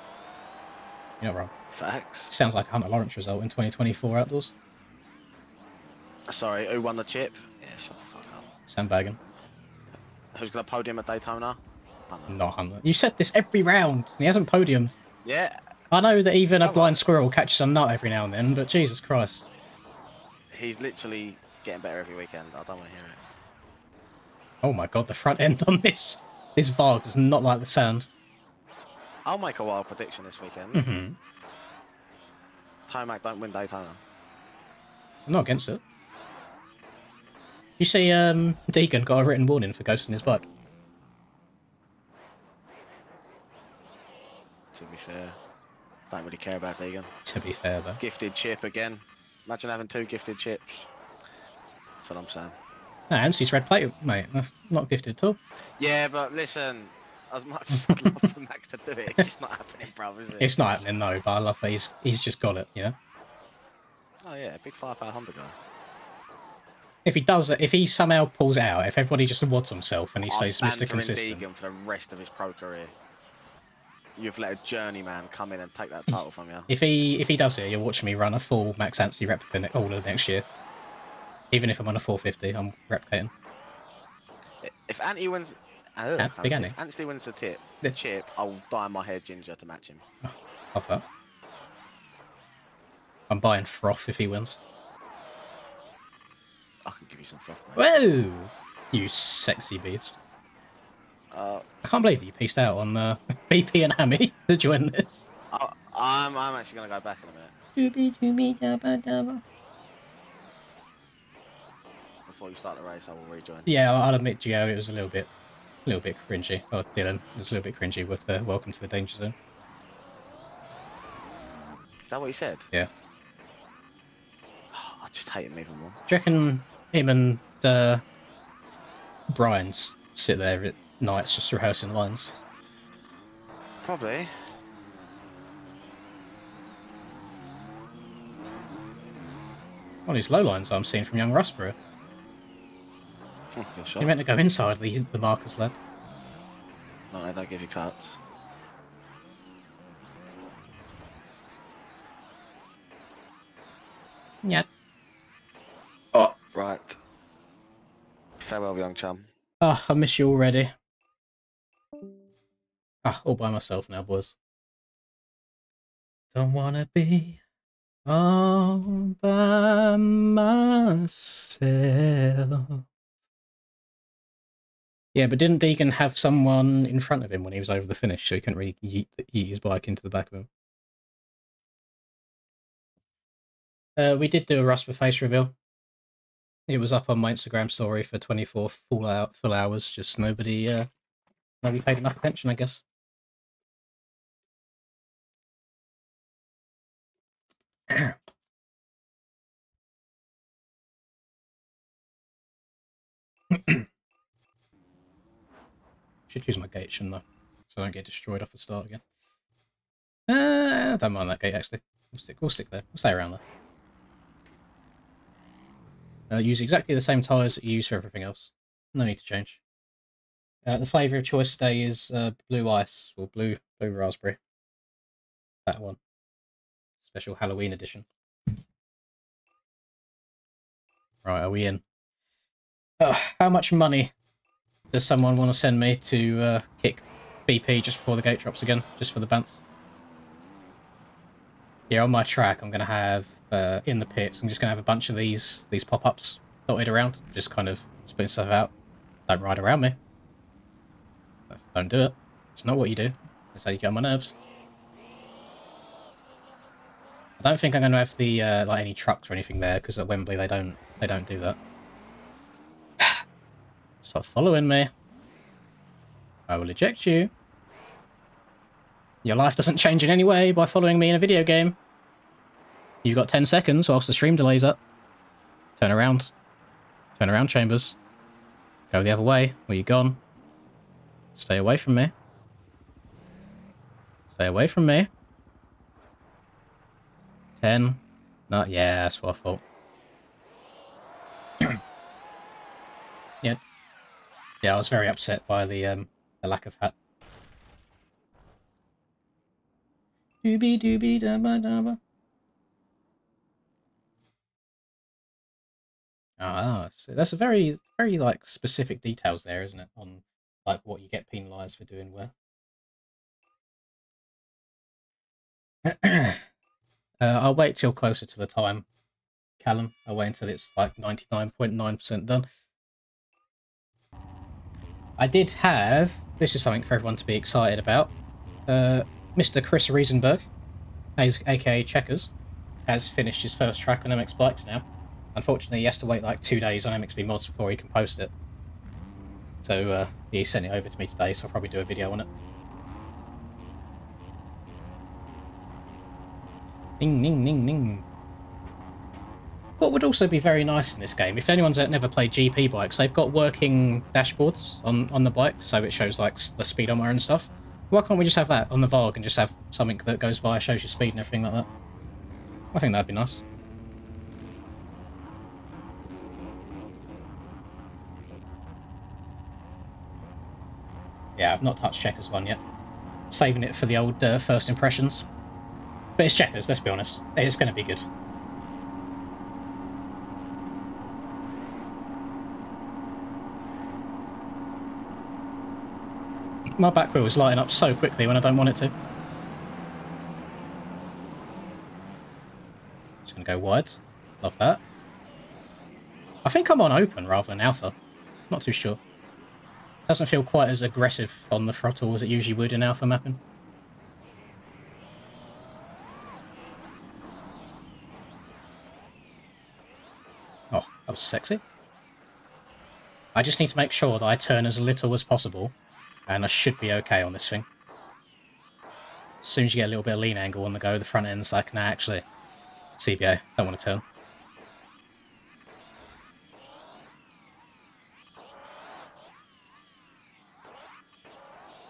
You're not wrong. Facts. Sounds like a Hunter Lawrence result in 2024 outdoors. Sorry, who won the chip? Yeah, shut the fuck up. Sandbagging. Who's going to podium at Daytona? Hunter. Not Hunter. You said this every round. He hasn't podiumed. Yeah. I know that even a blind squirrel catches a nut every now and then, but Jesus Christ. He's literally getting better every weekend. I don't want to hear it. Oh my god, the front end on this Varg does not like the sound. I'll make a wild prediction this weekend. Mm-hmm. Tomac don't win Daytona. I'm not against it. You see, Deegan got a written warning for ghosting his bike. To be fair, don't really care about Deegan. To be fair, though. Gifted chip again. Imagine having 2 gifted chips. That's what I'm saying. No, Ansie's red plate, mate. That's not gifted at all. Yeah, but listen, as much as I'd love for Max to do it, it's just not happening, bro, is it? It's not happening, no, but I love that he's just got it, you know? Oh yeah, big 5,500 guy. If he does it, if he somehow pulls it out, if everybody just wads himself and he stays Mr. Consistent. Deegan for the rest of his pro career. You've let a journeyman come in and take that title from you. If he does it, you'll watch me run a full Max Anstey replica all of next year. Even if I'm on a 450, I'm replicating. If Anty wins, Big Annie. if Anstey wins the chip, I'll dye my hair ginger to match him. Love that. I'm buying froth if he wins. I can give you some froth, mate. Whoa! You sexy beast. I can't believe you pieced out on BP and Hammy to join this. I'm actually going to go back in a minute. Before you start the race, I will rejoin. Yeah, I'll admit, Gio, it was a little bit cringy. Oh, Dylan, it was a little bit cringy with the welcome to the danger zone. Is that what you said? Yeah. Oh, I just hate him even more. Do you reckon him and Brian sit there at nights just rehearsing lines? Probably. One of these low lines I'm seeing from young Russpaa. Oh, He meant to go inside the markers lad. No, they don't give you cuts. Yeah. Oh. Right. Farewell, young chum. Oh, I miss you already. Ah, all by myself now, boys. Don't wanna be All by myself. Yeah, but didn't Deegan have someone in front of him when he was over the finish, so he couldn't really yeet his bike into the back of him? We did do a Russpaa face reveal. It was up on my Instagram story for 24 full hours. Just nobody paid enough attention, I guess. Should use my gate, shouldn't I? So I don't get destroyed off the start again. I don't mind that gate, actually. We'll stick there. We'll stay around there. Use exactly the same tyres that you use for everything else. No need to change. The flavour of choice today is blue ice, or blue raspberry. That one. Special Halloween edition. Right, are we in? How much money does someone want to send me to kick BP just before the gate drops again, just for the bounce? Yeah, on my track, I'm going to have, in the pits, I'm just going to have a bunch of these pop-ups dotted around, just kind of spitting stuff out. Don't ride around me. Don't do it. It's not what you do. That's how you get on my nerves. I don't think I'm going to have the like any trucks or anything there, because at Wembley they don't do that. Stop following me. I will eject you. Your life doesn't change in any way by following me in a video game. You've got 10 seconds whilst the stream delay's up. Turn around. Turn around, Chambers. Go the other way. Where you gone? Stay away from me. Stay away from me. 10. No, yeah, that's what I thought. Yeah. Yeah, I was very upset by the lack of hat. Doobie doobie dabba dabba. Ah, so that's a very, very like specific details there, isn't it? On like what you get penalised for doing where. I'll wait till closer to the time, Callum. I'll wait until it's like 99.9% done. I did have, this is something for everyone to be excited about, Mr. Chris Riesenberg, aka Checkers, has finished his first track on MX Bikes now. Unfortunately, he has to wait like 2 days on MXB Mods before he can post it. So he sent it over to me today, so I'll probably do a video on it. Ning, ning, ning, ning. What would also be very nice in this game, if anyone's never played GP bikes, they've got working dashboards on the bike, so it shows like the speedometer and stuff. Why can't we just have that on the VOG and just have something that goes by, shows your speed and everything like that? I think that'd be nice. Yeah, I've not touched Checkers one yet. Saving it for the old first impressions. But it's Checkers, let's be honest. It's going to be good. My back wheel is lighting up so quickly when I don't want it to. Just going to go wide. Love that. I think I'm on open rather than alpha. Not too sure. Doesn't feel quite as aggressive on the throttle as it usually would in alpha mapping. Oh, that was sexy. I just need to make sure that I turn as little as possible, and I should be okay on this thing. As soon as you get a little bit of lean angle on the go, the front end's like, nah, actually, CBA, don't want to turn.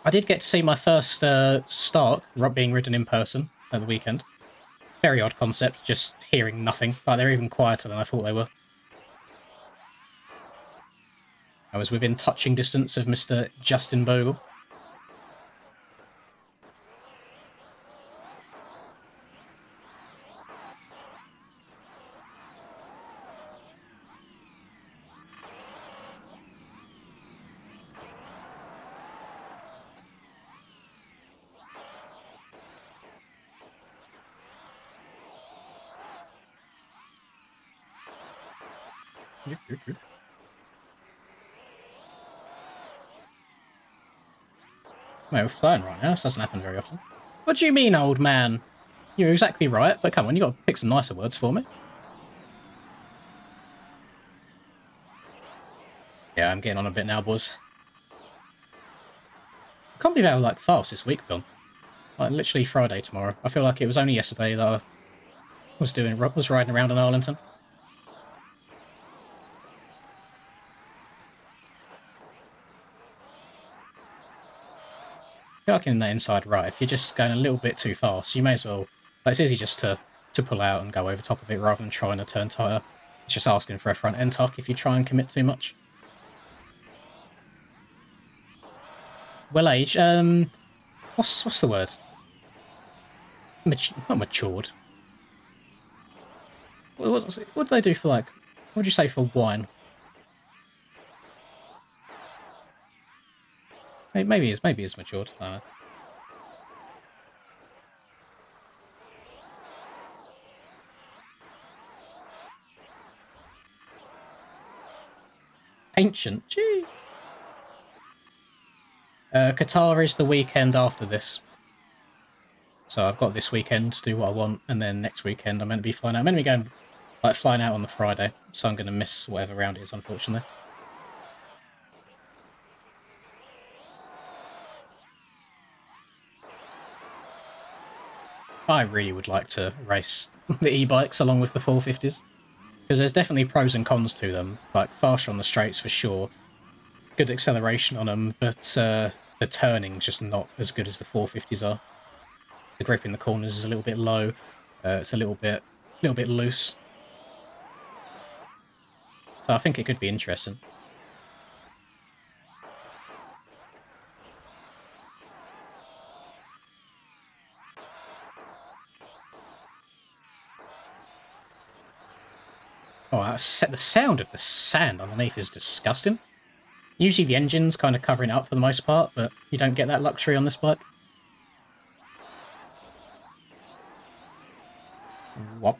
I did get to see my first start being ridden in person at the weekend. Very odd concept, just hearing nothing. Like, they're even quieter than I thought they were. I was within touching distance of Mr. Justin Bogle. Well, we're flying right now. This doesn't happen very often. What do you mean, old man? You're exactly right, but come on, you got to pick some nicer words for me. Yeah, I'm getting on a bit now, boys. I can't believe how like fast this week gone. Like literally Friday tomorrow. I feel like it was only yesterday that I was riding around in Arlington. I feel like in the inside right, if you're just going a little bit too fast, you may as well. Like, it's easy just to pull out and go over top of it rather than trying to turn tyre. It's just asking for a front end tuck if you try and commit too much. Well aged. What's the word? Not matured. What do they do for like? What would you say for wine? Maybe it's matured. I don't know. Ancient. Gee. Qatar is the weekend after this. So I've got this weekend to do what I want, and then next weekend I'm meant to be flying out. I'm meant to be going, like, flying out on the Friday, so I'm going to miss whatever round it is, unfortunately. I really would like to race the e-bikes along with the 450s, because there's definitely pros and cons to them. Like, faster on the straights for sure, good acceleration on them, but the turning's just not as good as the 450s are. The grip in the corners is a little bit low. It's a little bit loose. So I think it could be interesting. Oh, the sound of the sand underneath is disgusting. Usually the engine's kind of covering it up for the most part, but you don't get that luxury on this bike. What?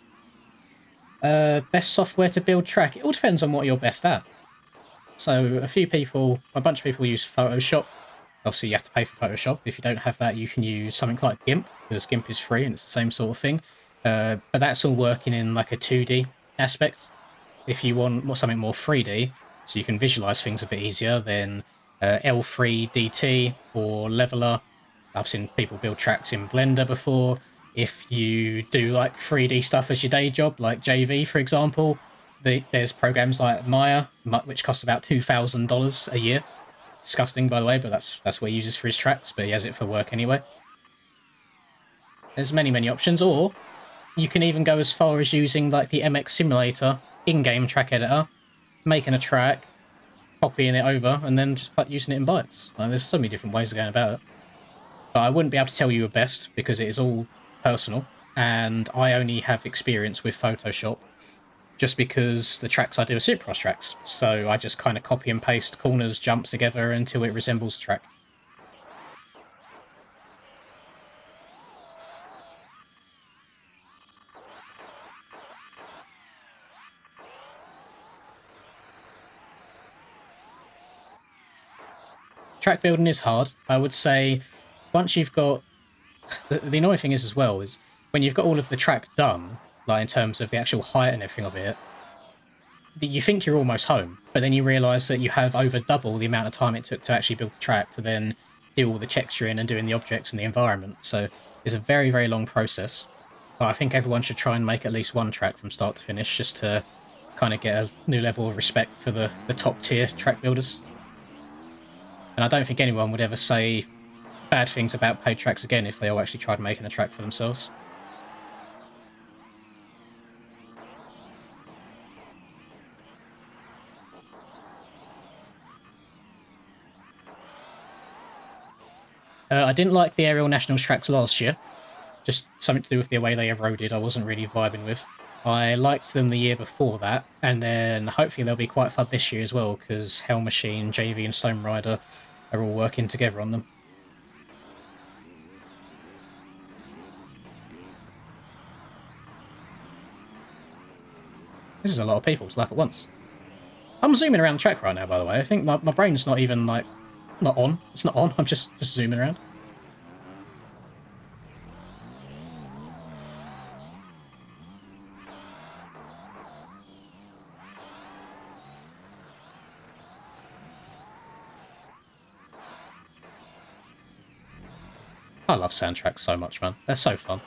Best software to build track? It all depends on what you're best at. So a bunch of people use Photoshop. Obviously you have to pay for Photoshop. If you don't have that, you can use something like GIMP, because GIMP is free and it's the same sort of thing. But that's all working in like a 2D aspect. If you want something more 3D, so you can visualize things a bit easier, then L3DT or Leveler. I've seen people build tracks in Blender before. If you do like 3D stuff as your day job, like JV for example, there's programs like Maya, which cost about $2,000 a year. Disgusting, by the way, but that's what he uses for his tracks, but he has it for work anyway. There's many options, or you can even go as far as using like the MX Simulator in-game track editor, making a track, copying it over, and then just using it in bikes. Like, there's so many different ways of going about it. But I wouldn't be able to tell you a best, because it is all personal, and I only have experience with Photoshop just because the tracks I do are Supercross tracks. So I just kind of copy and paste corners, jumps together until it resembles the track. Track building is hard. I would say once you've got... The annoying thing is as well, is when you've got all of the track done, like in terms of the actual height and everything of it, you think you're almost home, but then you realise that you have over double the amount of time it took to actually build the track to then do all the texturing and doing the objects and the environment. So it's a very long process. But I think everyone should try and make at least one track from start to finish, just to kind of get a new level of respect for the top tier track builders. And I don't think anyone would ever say bad things about paid tracks again if they all actually tried making a track for themselves. I didn't like the Aerial Nationals tracks last year. Just something to do with the way they eroded I wasn't really vibing with. I liked them the year before that, and then hopefully they'll be quite fun this year as well, because Hell Machine, JV and Stone Rider are all working together on them. This is a lot of people to lap at once. I'm zooming around the track right now, by the way. I think my brain's not even, like, not on. It's not on. I'm just zooming around. I love soundtracks so much, man. They're so fun.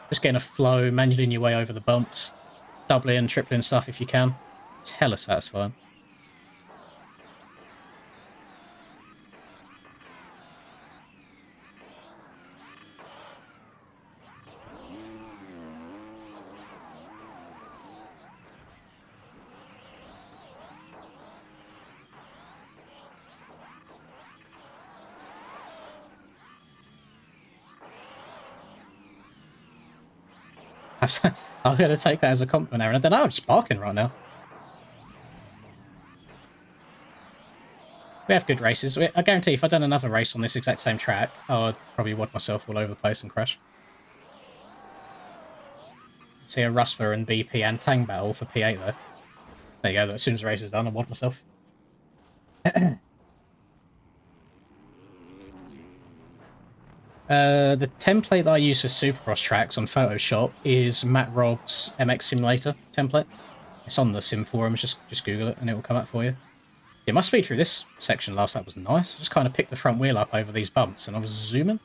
Just getting a flow, manualing your way over the bumps, doubling, tripling stuff if you can. It's hella satisfying. I'm going to take that as a compliment, Aaron. I don't know, I'm sparking right now. We have good races. I guarantee if I'd done another race on this exact same track, I'd probably wad myself all over the place and crash. See a Russpaa and BP and Tang battle for P8 though. There you go, as soon as the race is done, I'll wad myself. The template that I use for Supercross tracks on Photoshop is Matt Robb's MX Simulator template. It's on the Sim forums, just Google it and it will come up for you. Yeah, my speed through this section last lap was nice. I just kind of picked the front wheel up over these bumps and I was zooming.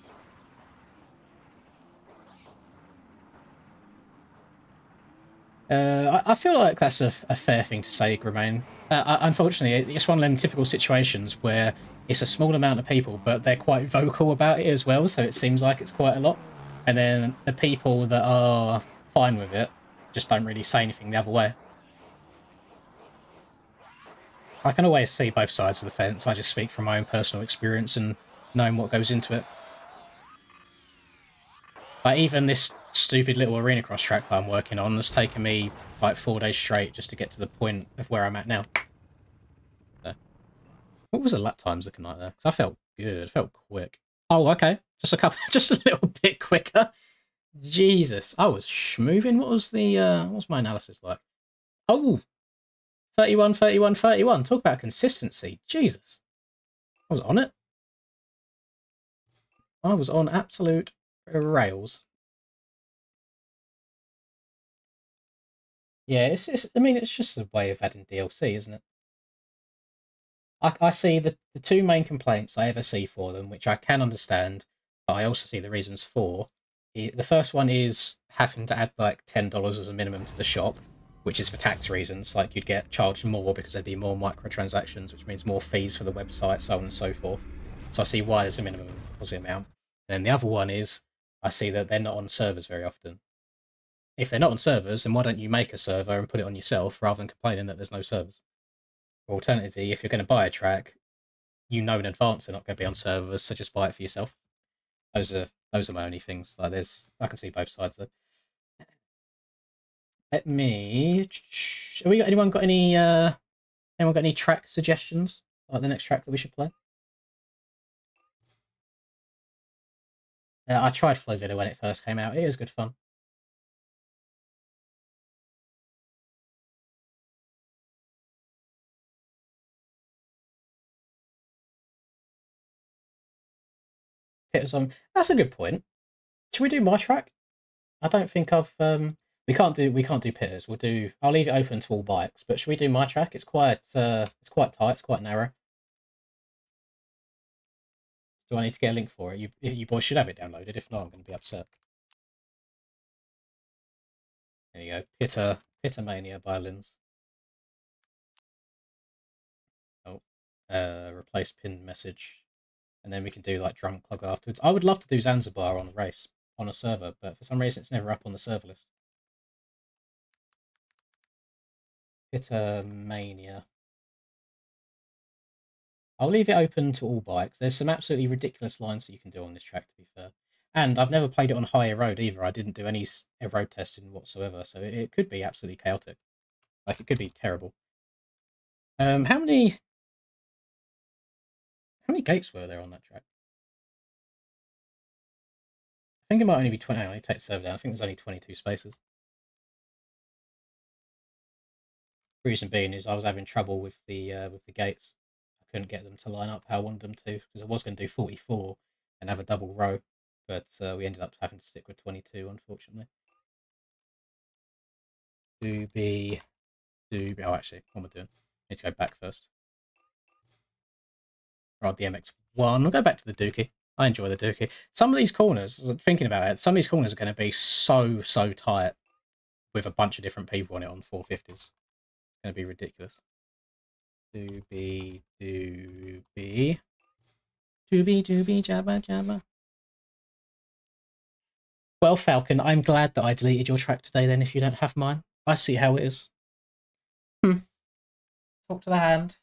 I feel like that's a fair thing to say, Gremain. Unfortunately, it's one of them typical situations where it's a small amount of people, but they're quite vocal about it as well, so it seems like it's quite a lot. And then the people that are fine with it just don't really say anything the other way. I can always see both sides of the fence. I just speak from my own personal experience and knowing what goes into it. Like, even this stupid little arena cross track that I'm working on has taken me like 4 days straight just to get to the point of where I'm at now. So, what was the lap times looking like there? Because I felt good. I felt quick. Oh, okay. Just a couple, just a little bit quicker. Jesus, I was schmoving. What was the, what was my analysis like? Oh, 31, 31, 31. Talk about consistency. Jesus. I was on it. I was on absolute rails. Yeah, I mean, it's just a way of adding DLC, isn't it? I see the two main complaints I ever see for them, which I can understand, but I also see the reasons for. The first one is having to add like $10 as a minimum to the shop, which is for tax reasons. Like, you'd get charged more because there'd be more microtransactions, which means more fees for the website, so on and so forth. So I see why there's a minimum deposit amount. And then the other one is I see that they're not on servers very often. If they're not on servers, then why don't you make a server and put it on yourself rather than complaining that there's no servers? Or alternatively, if you're going to buy a track, you know in advance they're not going to be on servers, so just buy it for yourself. Those are my only things. Like, I can see both sides of it. Let me. Have we got anyone got any track suggestions? Like the next track that we should play? I tried Flow Video when it first came out. It is good fun. Pitters on. That's a good point. Should we do my track? I don't think I've we can't do pitters. I'll leave it open to all bikes, but should we do my track? It's quite tight, it's quite narrow. Do I need to get a link for it? You boys should have it downloaded. If not, I'm going to be upset. There you go. Pitter Mania violins. Oh, replace pinned message, and then we can do like drunk clog afterwards. I would love to do Zanzibar on a race on a server, but for some reason it's never up on the server list. Pitter Mania. I'll leave it open to all bikes. There's some absolutely ridiculous lines that you can do on this track, to be fair. And I've never played it on higher road either. I didn't do any road testing whatsoever, so it could be absolutely chaotic. Like, it could be terrible. How many gates were there on that track? I think it might only be 20. I need to take the server down. I think there's only 22 spaces. Reason being is I was having trouble with the gates. I couldn't get them to line up how I wanted them to because I was going to do 44 and have a double row, but we ended up having to stick with 22, unfortunately. Oh, actually, what am I doing? I need to go back first. Ride the MX-1. We'll go back to the Dookie. I enjoy the Dookie. Some of these corners, thinking about it, some of these corners are going to be so tight with a bunch of different people on it on 450s. It's going to be ridiculous. Doobie, doobie. Doobie, doobie, jabba, jabba. Well, Falcon, I'm glad that I deleted your track today then if you don't have mine. I see how it is. Talk to the hand.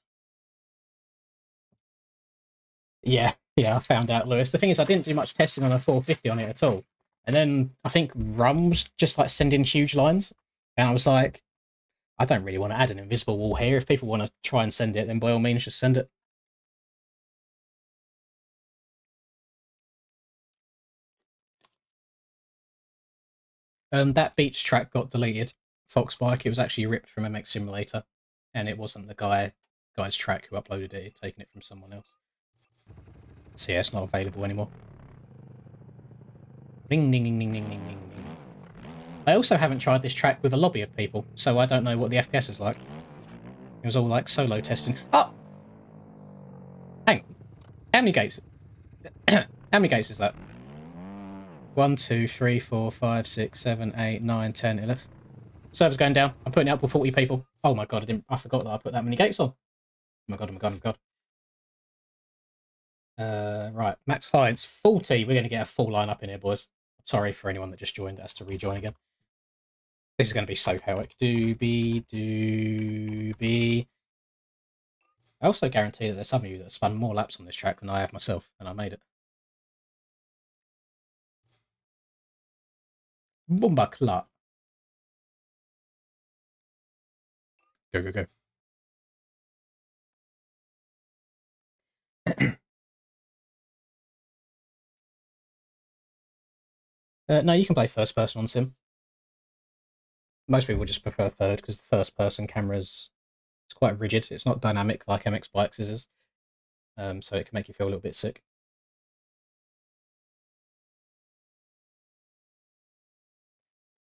Yeah, I found out, Lewis. The thing is, I didn't do much testing on a 450 on it at all. And then I think Rum was just like sending huge lines. And I was like, I don't really want to add an invisible wall here. If people want to try and send it, then by all means, just send it. That beach track got deleted. Fox Bike, it was actually ripped from MX Simulator. And it wasn't the guy's track who uploaded it. He'd taken it from someone else. So yeah, it's not available anymore. Ding, ding, ding, ding, ding, ding, ding, ding. I also haven't tried this track with a lobby of people, so I don't know what the FPS is like. It was all like solo testing. Oh! Hang on. How many gates? How many gates is that? 1, 2, 3, 4, 5, 6, 7, 8, 9, 10, 11. Server's going down. I'm putting it up with 40 people. Oh my god, I forgot that I put that many gates on. Oh my god, oh my god, oh my god. Right, max clients 40. We're going to get a full lineup in here, boys. Sorry for anyone that just joined that has to rejoin again. This is going to be so chaotic. Doobie. I also guarantee that there's some of you that have spun more laps on this track than I have myself, and I made it. Boomba clut. Go, go, go. No, you can play first person on Sim. Most people just prefer third because the first person camera's it's quite rigid. It's not dynamic like MX Bikes is. So it can make you feel a little bit sick.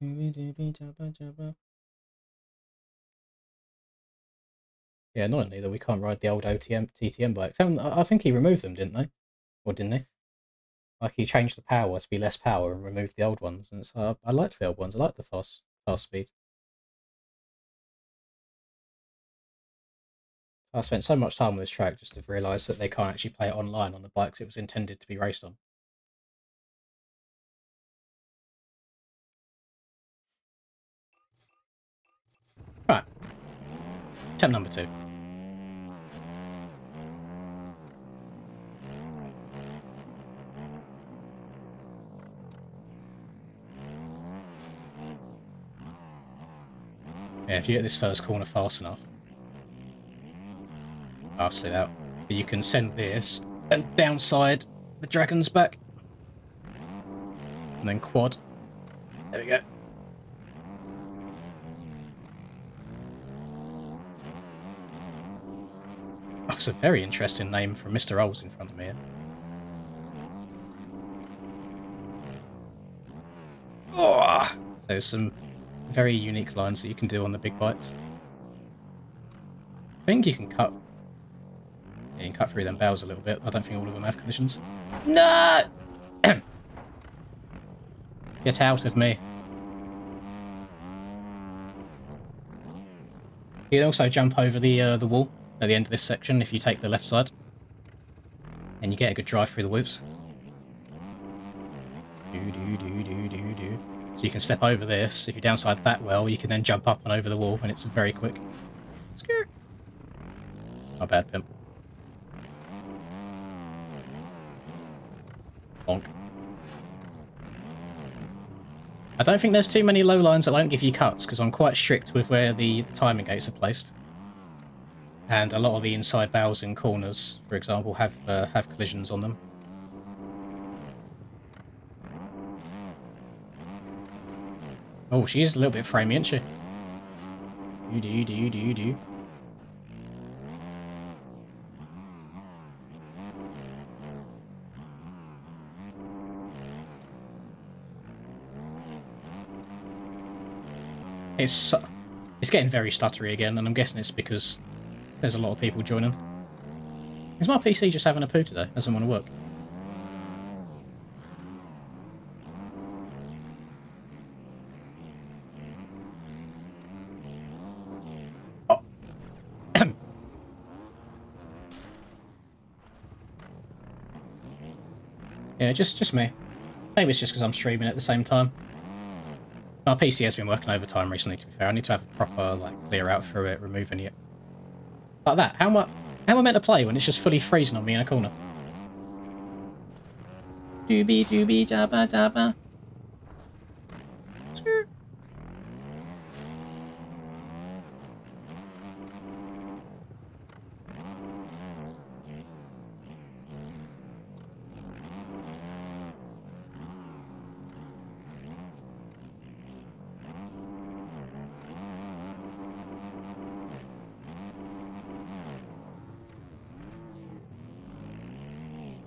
Yeah, annoyingly that we can't ride the old TTM bikes. I think he removed them, didn't they? Or didn't he? Like he changed the power to be less power and removed the old ones. And so I liked the old ones. I liked the fast speed. I spent so much time on this track just to realise that they can't actually play it online on the bikes it was intended to be raced on. Right. Attempt number 2. Yeah, if you get this first corner fast enough, fast it out. But you can send this and downside the dragon's back. And then quad. There we go. That's a very interesting name for Mr. Oles in front of me. Here. Oh, there's some very unique lines that you can do on the big bikes. I think you can cut. Yeah, you can cut through them bales a little bit. I don't think all of them have collisions. No! Get out of me. You can also jump over the wall at the end of this section if you take the left side. And you get a good drive through the whoops. So you can step over this. If you downside that well, you can then jump up and over the wall, and it's very quick. Skirt. Not bad, pimp. Bonk. I don't think there's too many low lines that won't give you cuts, because I'm quite strict with where the timing gates are placed. And a lot of the inside bales in corners, for example, have collisions on them. Oh, she is a little bit framey, isn't she? Do. It's getting very stuttery again, and I'm guessing it's because there's a lot of people joining. Is my PC just having a poo today? Doesn't want to work. Oh. Yeah, just me. Maybe it's just because I'm streaming at the same time. My PC has been working overtime recently, to be fair. I need to have a proper, like, clear out through it, remove any... Like that. How am I meant to play when it's just fully freezing on me in a corner? Doobie doobie dabba dabba.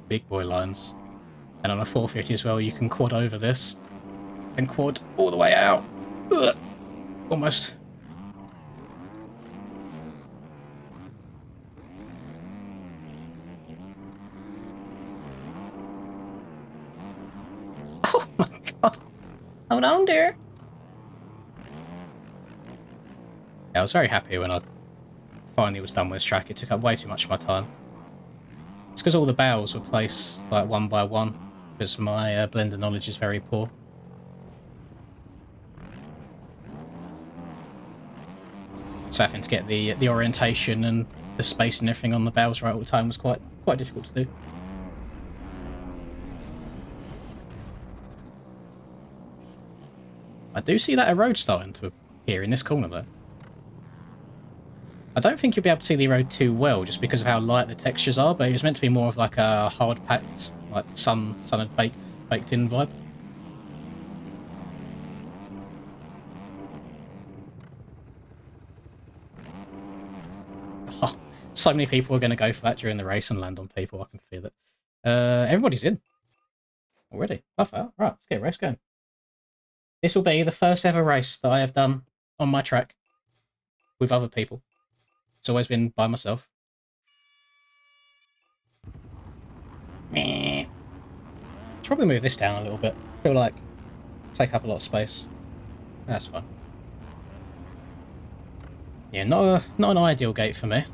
Big boy lines. And on a 450 as well, you can quad over this. And quad all the way out. Ugh. Almost. Oh my god. Hold on, dear. Yeah, I was very happy when I finally was done with this track. It took up way too much of my time. It's because all the barrels were placed like one by one, because my blender knowledge is very poor. So having to get the orientation and the space and everything on the barrels right all the time was quite difficult to do. I do see that a road starting to appear in this corner though. I don't think you'll be able to see the road too well just because of how light the textures are, but it was meant to be more of like a hard packed, like sun had baked in vibe. Oh, so many people are going to go for that during the race and land on people. I can feel it. Everybody's in already. Love that. Right, let's get a race going. This will be the first ever race that I have done on my track with other people. It's always been by myself. Should probably move this down a little bit. I feel like take up a lot of space. That's fine. Yeah, not an ideal gate for me.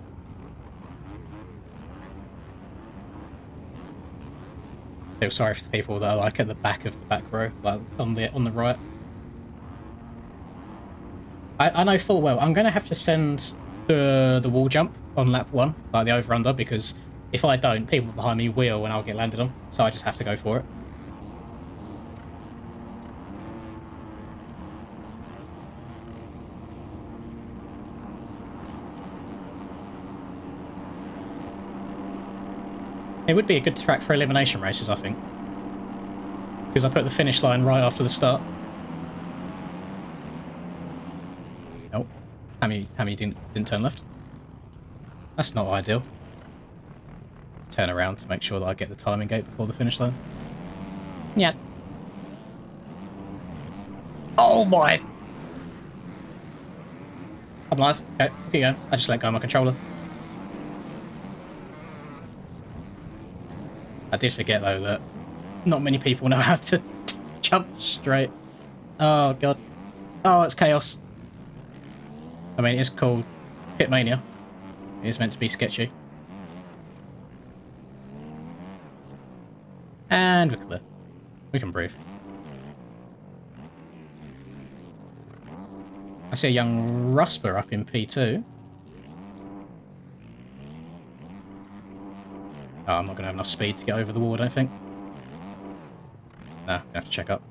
Feel sorry for the people that are like at the back of the back row, like on the right. I know full well I'm going to have to send the wall jump on lap 1, like the over-under, because if I don't, people behind me will and I'll get landed on, so I just have to go for it. It would be a good track for elimination races, I think, because I put the finish line right after the start. Nope. Hammy didn't turn left. That's not ideal. Turn around to make sure that I get the timing gate before the finish line. Yeah. Oh my! I'm live. Okay, keep going. I just let go of my controller. I did forget though that not many people know how to jump straight. Oh god. Oh, it's chaos. I mean, it's called Pitmania. It is meant to be sketchy. And we're clear. We can breathe. I see a young Russpaa up in P2. Oh, I'm not going to have enough speed to get over the wall, I don't think. Nah, I'm going to have to check up.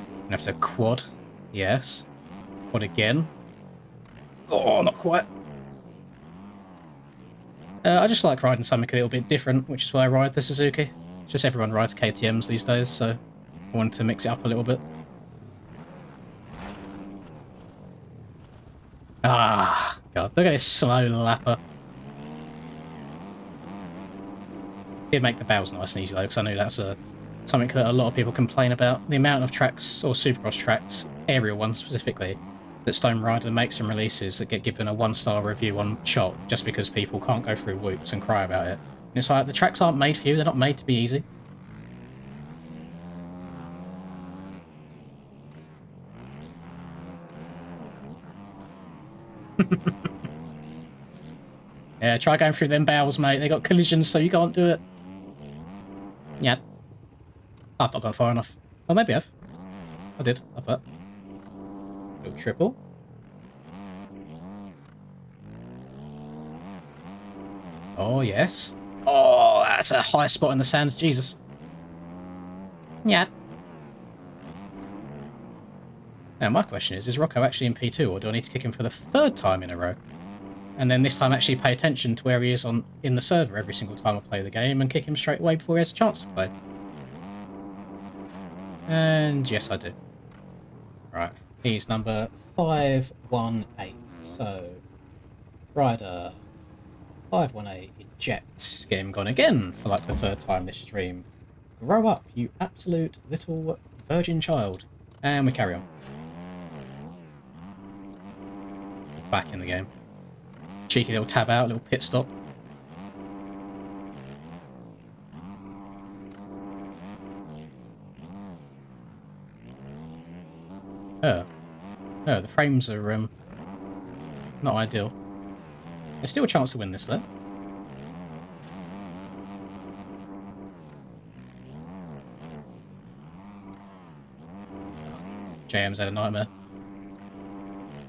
I'm going to have to quad. Yes. Quad again. Oh, not quite. I just like riding something a little bit different, which is why I ride the Suzuki. It's just everyone rides KTMs these days, so I wanted to mix it up a little bit. Ah, God, look at this slow lapper. Did make the bails nice and easy though, because I know that's something that a lot of people complain about. The amount of tracks, or Supercross tracks, aerial ones specifically, that Stone Rider makes and releases that get given a 1-star review on Shot just because people can't go through whoops and cry about it. And it's like, the tracks aren't made for you, they're not made to be easy. Yeah, try going through them bails, mate. They got collisions, so you can't do it. Yeah. I've not gone far enough. Oh, maybe I've. I did, I thought. Go triple. Oh, yes. Oh, that's a high spot in the sand. Jesus. Yeah. Now, my question is Rocco actually in P2, or do I need to kick him for the 3rd time in a row? And then this time actually pay attention to where he is in the server every single time I play the game and kick him straight away before he has a chance to play. And yes, I do. Right, he's number 518. So, Rider 518 eject. Get him gone again for like the 3rd time this stream. Grow up, you absolute little virgin child. And we carry on. Back in the game. Cheeky little tab out, little pit stop. Oh, the frames are not ideal. There's still a chance to win this though. JM's had a nightmare.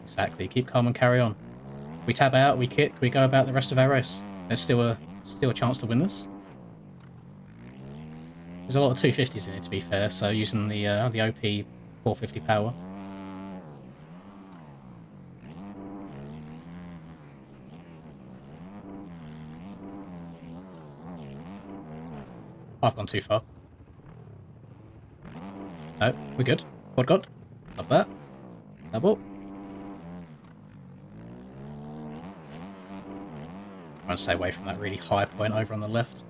Exactly. Keep calm and carry on. We tab out, we kick, we go about the rest of our race. There's still a chance to win this. There's a lot of 250s in it, to be fair, so using the OP 450 power. I've gone too far. No, we're good. Quad god. Love that. Double. Trying to stay away from that really high point over on the left.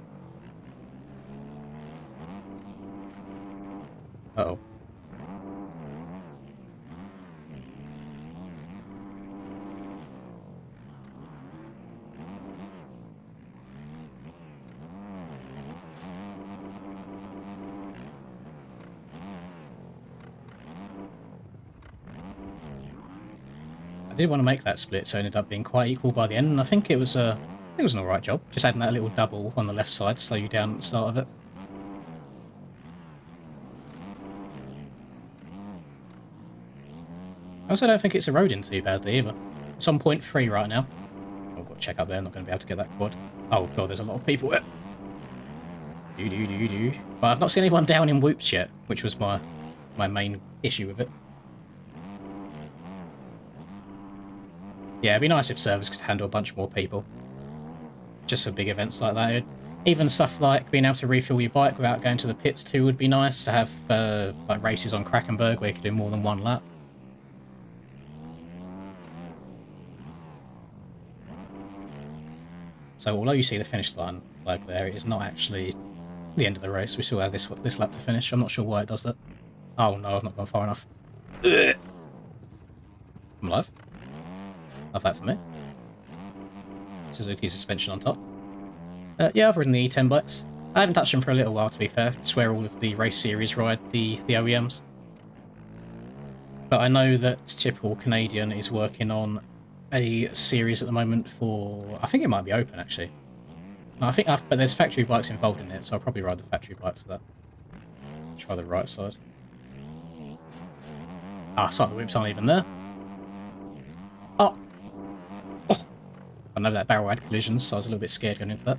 Uh-oh. I did want to make that split, so it ended up being quite equal by the end, and I think it was an alright job. Just adding that little double on the left side to slow you down at the start of it. I also don't think it's eroding too badly either. It's on 0.3 right now. Oh, I've got to check up there, I'm not going to be able to get that quad. Oh god, there's a lot of people there. But I've not seen anyone down in whoops yet, which was my main issue with it. Yeah, it'd be nice if servers could handle a bunch more people. Just for big events like that. Even stuff like being able to refuel your bike without going to the pits too would be nice. To have like races on Krakenberg where you could do more than one lap. So although you see the finish line flag there, it is not actually the end of the race. We still have this lap to finish. I'm not sure why it does that. Oh no, I've not gone far enough. Ugh. I'm alive. Love that for me. Suzuki suspension on top. Yeah, I've ridden the E10 bikes. I haven't touched them for a little while, to be fair. Just where all of the race series ride the OEMs. But I know that typical Canadian is working on a series at the moment for... I think it might be open, actually. No, but there's factory bikes involved in it, so I'll probably ride the factory bikes for that. Try the right side. Ah, sorry, the whips aren't even there. Oh! Oh! I know that barrel had collisions, so I was a little bit scared going into that.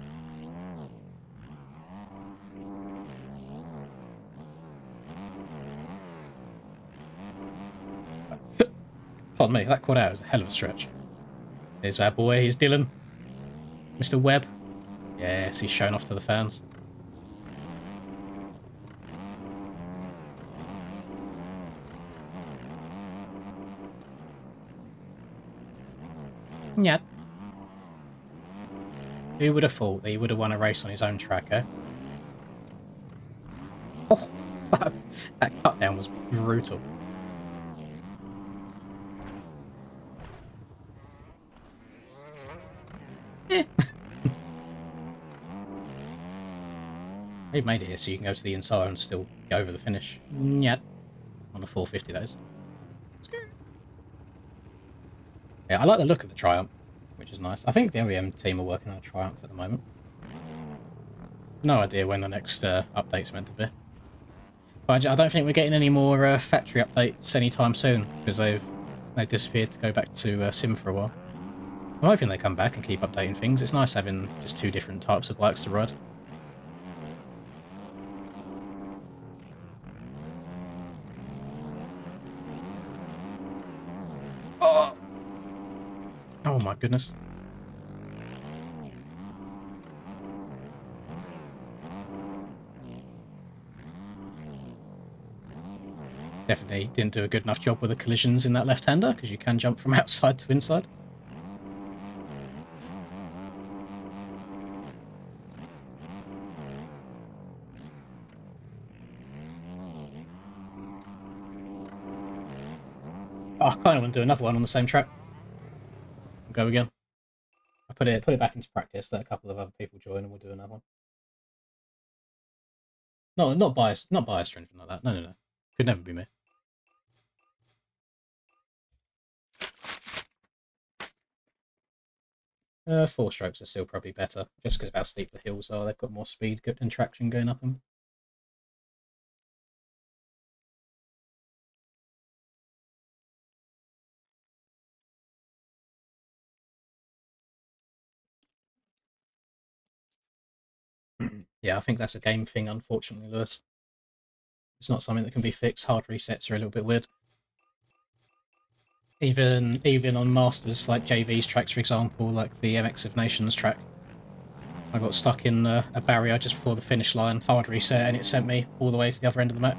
Pardon me, that quad out is a hell of a stretch. There's our boy, he's Dylan. Mr. Webb. Yes, he's shown off to the fans. Yeah. Who would have thought that he would have won a race on his own track, eh? Oh, that cut down was brutal. Eh. He made it here so you can go to the inside and still go over the finish. Yeah. On the 450, that is. Yeah, I like the look of the Triumph, which is nice. I think the OEM team are working on a Triumph at the moment. No idea when the next update's meant to be. But I don't think we're getting any more factory updates anytime soon, because they disappeared to go back to Sim for a while. I'm hoping they come back and keep updating things. It's nice having just two different types of bikes to ride. Oh! Oh my goodness. Definitely didn't do a good enough job with the collisions in that left-hander, because you can jump from outside to inside. Oh, I kind of want to do another one on the same track. We'll go again. I put it back into practice. Let a couple of other people join, and we'll do another one. No, not biased or anything like that. No. Could never be me. Four strokes are still probably better, just because of how steep the hills are. They've got more speed and traction going up them. Yeah, I think that's a game thing, unfortunately, Lewis. It's not something that can be fixed. Hard resets are a little bit weird. Even on Masters, like JV's tracks, for example, like the MX of Nations track, I got stuck in a barrier just before the finish line, hard reset, and it sent me all the way to the other end of the map.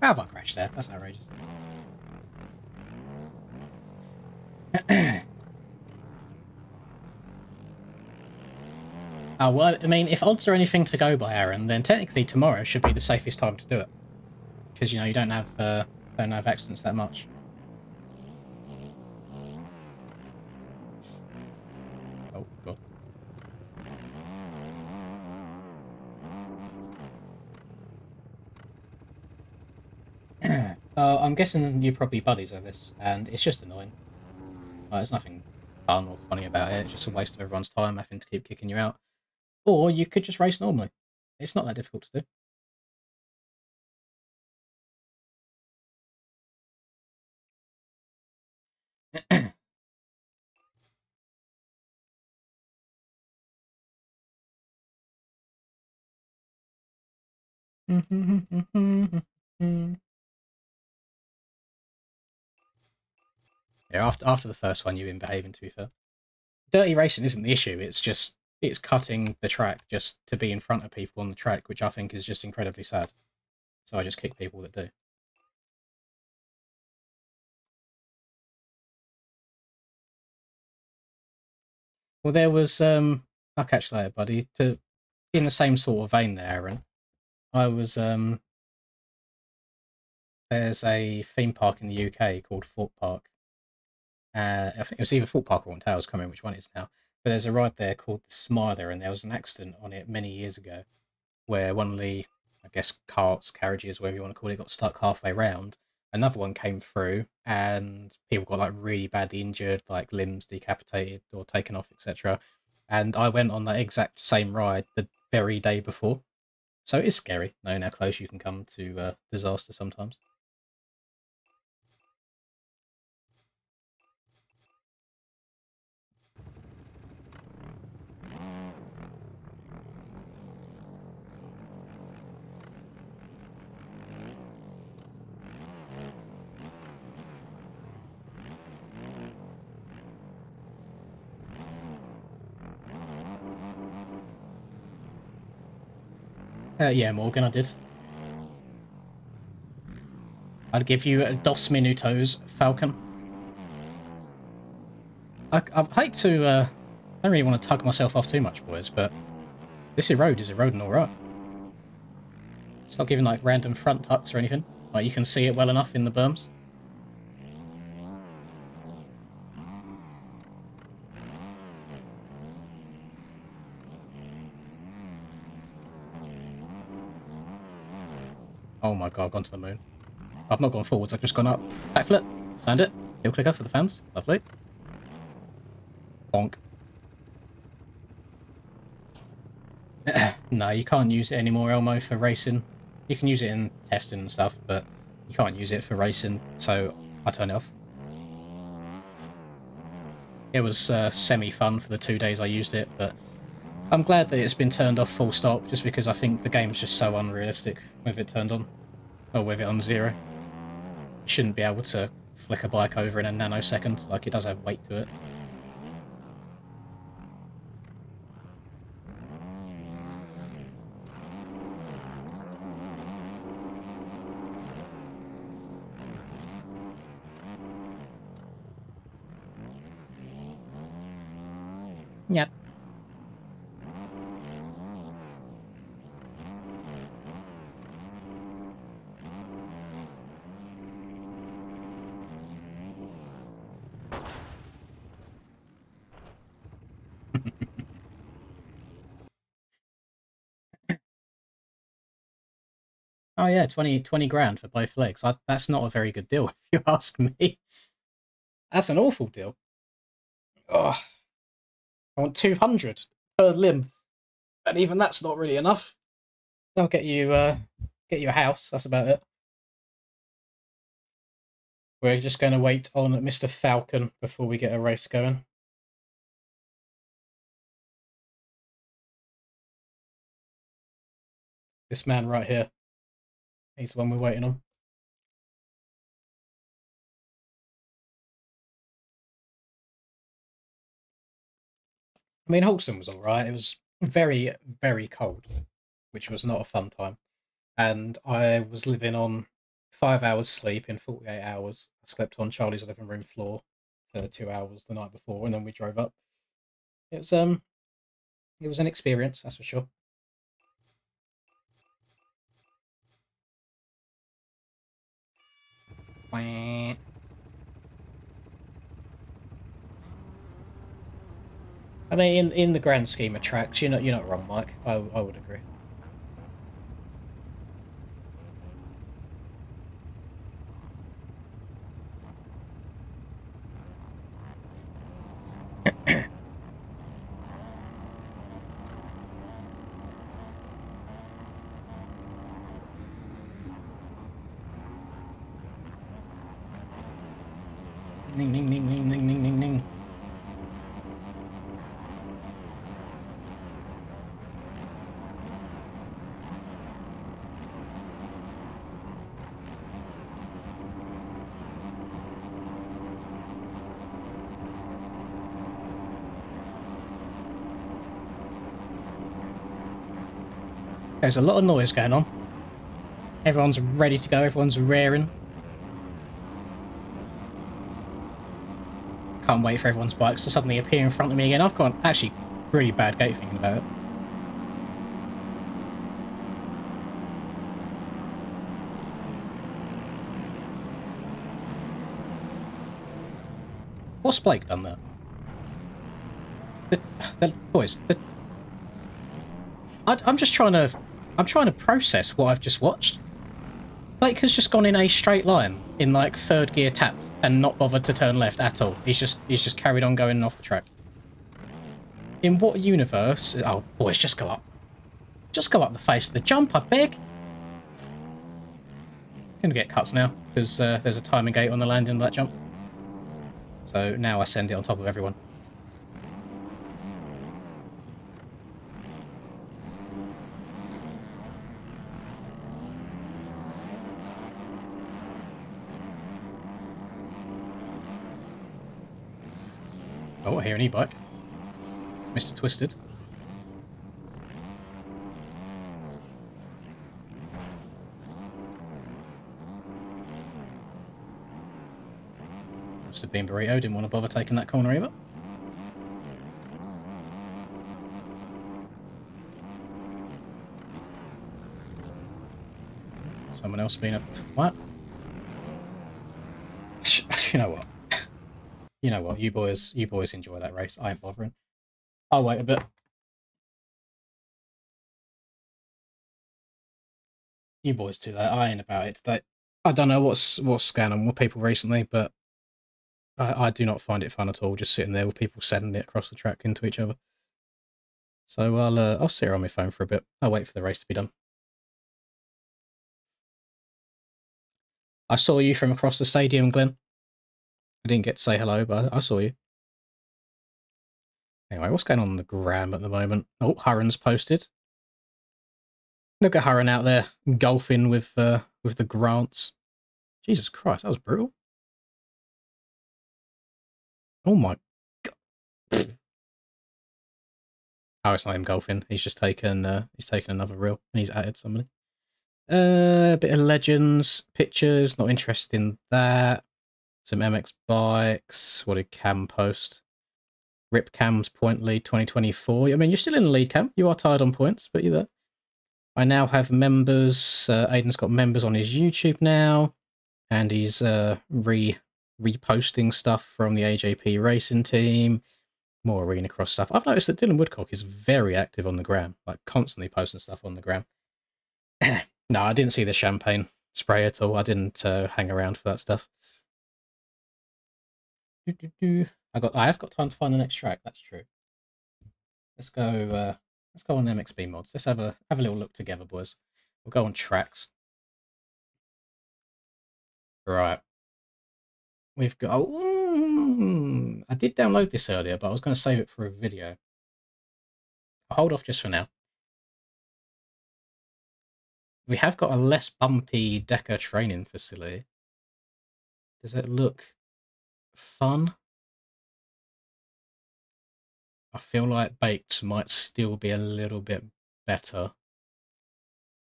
How have I crashed there? That's outrageous. Oh, well, I mean, if odds are anything to go by, Aaron, then technically tomorrow should be the safest time to do it. Because, you don't have accidents that much. Oh, God. I'm guessing you're probably buddies of this, and it's just annoying. There's nothing fun or funny about it. It's just a waste of everyone's time having to keep kicking you out. Or you could just race normally. It's not that difficult to do. Yeah, after the first one, you've been behaving, to be fair. Dirty racing isn't the issue. It's cutting the track just to be in front of people on the track, which I think is just incredibly sad. So I just kick people that do. Well, there was I'll catch you later, buddy. In the same sort of vein there, Aaron. I was there's a theme park in the UK called Fort Park. I think it was either Fort Park or Haunted Towers, I can't remember which one it is now. But there's a ride there called the Smiler, and there was an accident on it many years ago where one of the, I guess, carriages, whatever you want to call it, got stuck halfway round. Another one came through, and people got like really badly injured, like limbs decapitated or taken off, etc. And I went on that exact same ride the very day before. So it's scary knowing how close you can come to disaster sometimes. Yeah, Morgan, I did. I'd give you a dos minutos, Falcon. I hate to, I don't really want to tug myself off too much, boys, but this road is eroding alright. It's not giving, like, random front tucks or anything. Like, you can see it well enough in the berms. Oh my god, I've gone to the moon. I've not gone forwards, I've just gone up. Backflip. Land it. Heel clicker for the fans. Lovely. Bonk. No, you can't use it anymore, Elmo, for racing. You can use it in testing and stuff, but you can't use it for racing, so I turn it off. It was semi-fun for the 2 days I used it, but I'm glad that it's been turned off full stop, just because I think the game's just so unrealistic with it turned on. Or with it on 0. You shouldn't be able to flick a bike over in a nanosecond, like it does have weight to it. Yeah. Oh yeah, 20 grand for both legs. That's not a very good deal, if you ask me. That's an awful deal. Oh, I want 200 per limb, and even that's not really enough. I'll get you a house. That's about it. We're just going to wait on Mr. Falcon before we get a race going. This man right here. He's the one we're waiting on. I mean, Wholesome was alright. It was very, very cold, which was not a fun time. And I was living on 5 hours sleep in 48 hours. I slept on Charlie's living room floor for 2 hours the night before, and then we drove up. It was an experience, that's for sure. I mean, in the grand scheme of tracks, you're not wrong, Mike. I would agree. Ning ning ning ning ning ning ning ning. There's a lot of noise going on. Everyone's ready to go, everyone's raring. Can't wait for everyone's bikes to suddenly appear in front of me again. I've got actually really bad gait thinking about it. What's Blake done there? Boys, I'm just trying to process what I've just watched. Blake has just gone in a straight line in like third gear tap and not bothered to turn left at all. He's just carried on going off the track. In what universe? Oh, boys, just go up. Just go up the face of the jump, I beg. Gonna get cuts now because there's a timing gate on the landing of that jump. So now I send it on top of everyone. Oh, I hear an e-bike. Mr. Twisted. Mr. Bean Burrito didn't want to bother taking that corner either. Someone else being a twat. You know what? You know what? You boys enjoy that race. I ain't bothering. I'll wait a bit. You boys do that. I ain't about it today. I don't know what's going on with people recently, but I do not find it fun at all. Just sitting there with people sending it across the track into each other. So I'll sit here on my phone for a bit. I'll wait for the race to be done. I saw you from across the stadium, Glenn. I didn't get to say hello, but I saw you. Anyway, what's going on the gram at the moment? Oh, Hurren's posted. Look at Hurren out there golfing with the Grants. Jesus Christ, that was brutal. Oh my god. Oh, it's not him golfing. He's just taken another reel and he's added somebody. A bit of legends, pictures, not interested in that. Some MX bikes. What did Cam post? Rip Cam's point lead 2024. I mean, you're still in the lead, Cam. You are tied on points, but you're there. I now have members. Aiden's got members on his YouTube now, and he's reposting stuff from the AJP racing team. More arena cross stuff. I've noticed that Dylan Woodcock is very active on the gram, like constantly posting stuff on the gram. No, I didn't see the champagne spray at all. I didn't hang around for that stuff. I have got time to find the next track. That's true. Let's go. Let's go on MXB mods. Let's have a little look together, boys. We'll go on tracks. Right. We've got. Oh, I did download this earlier, but I was going to save it for a video. I'll hold off just for now. We have got a less bumpy Deca training facility. Does it look fun? I feel like Baked might still be a little bit better.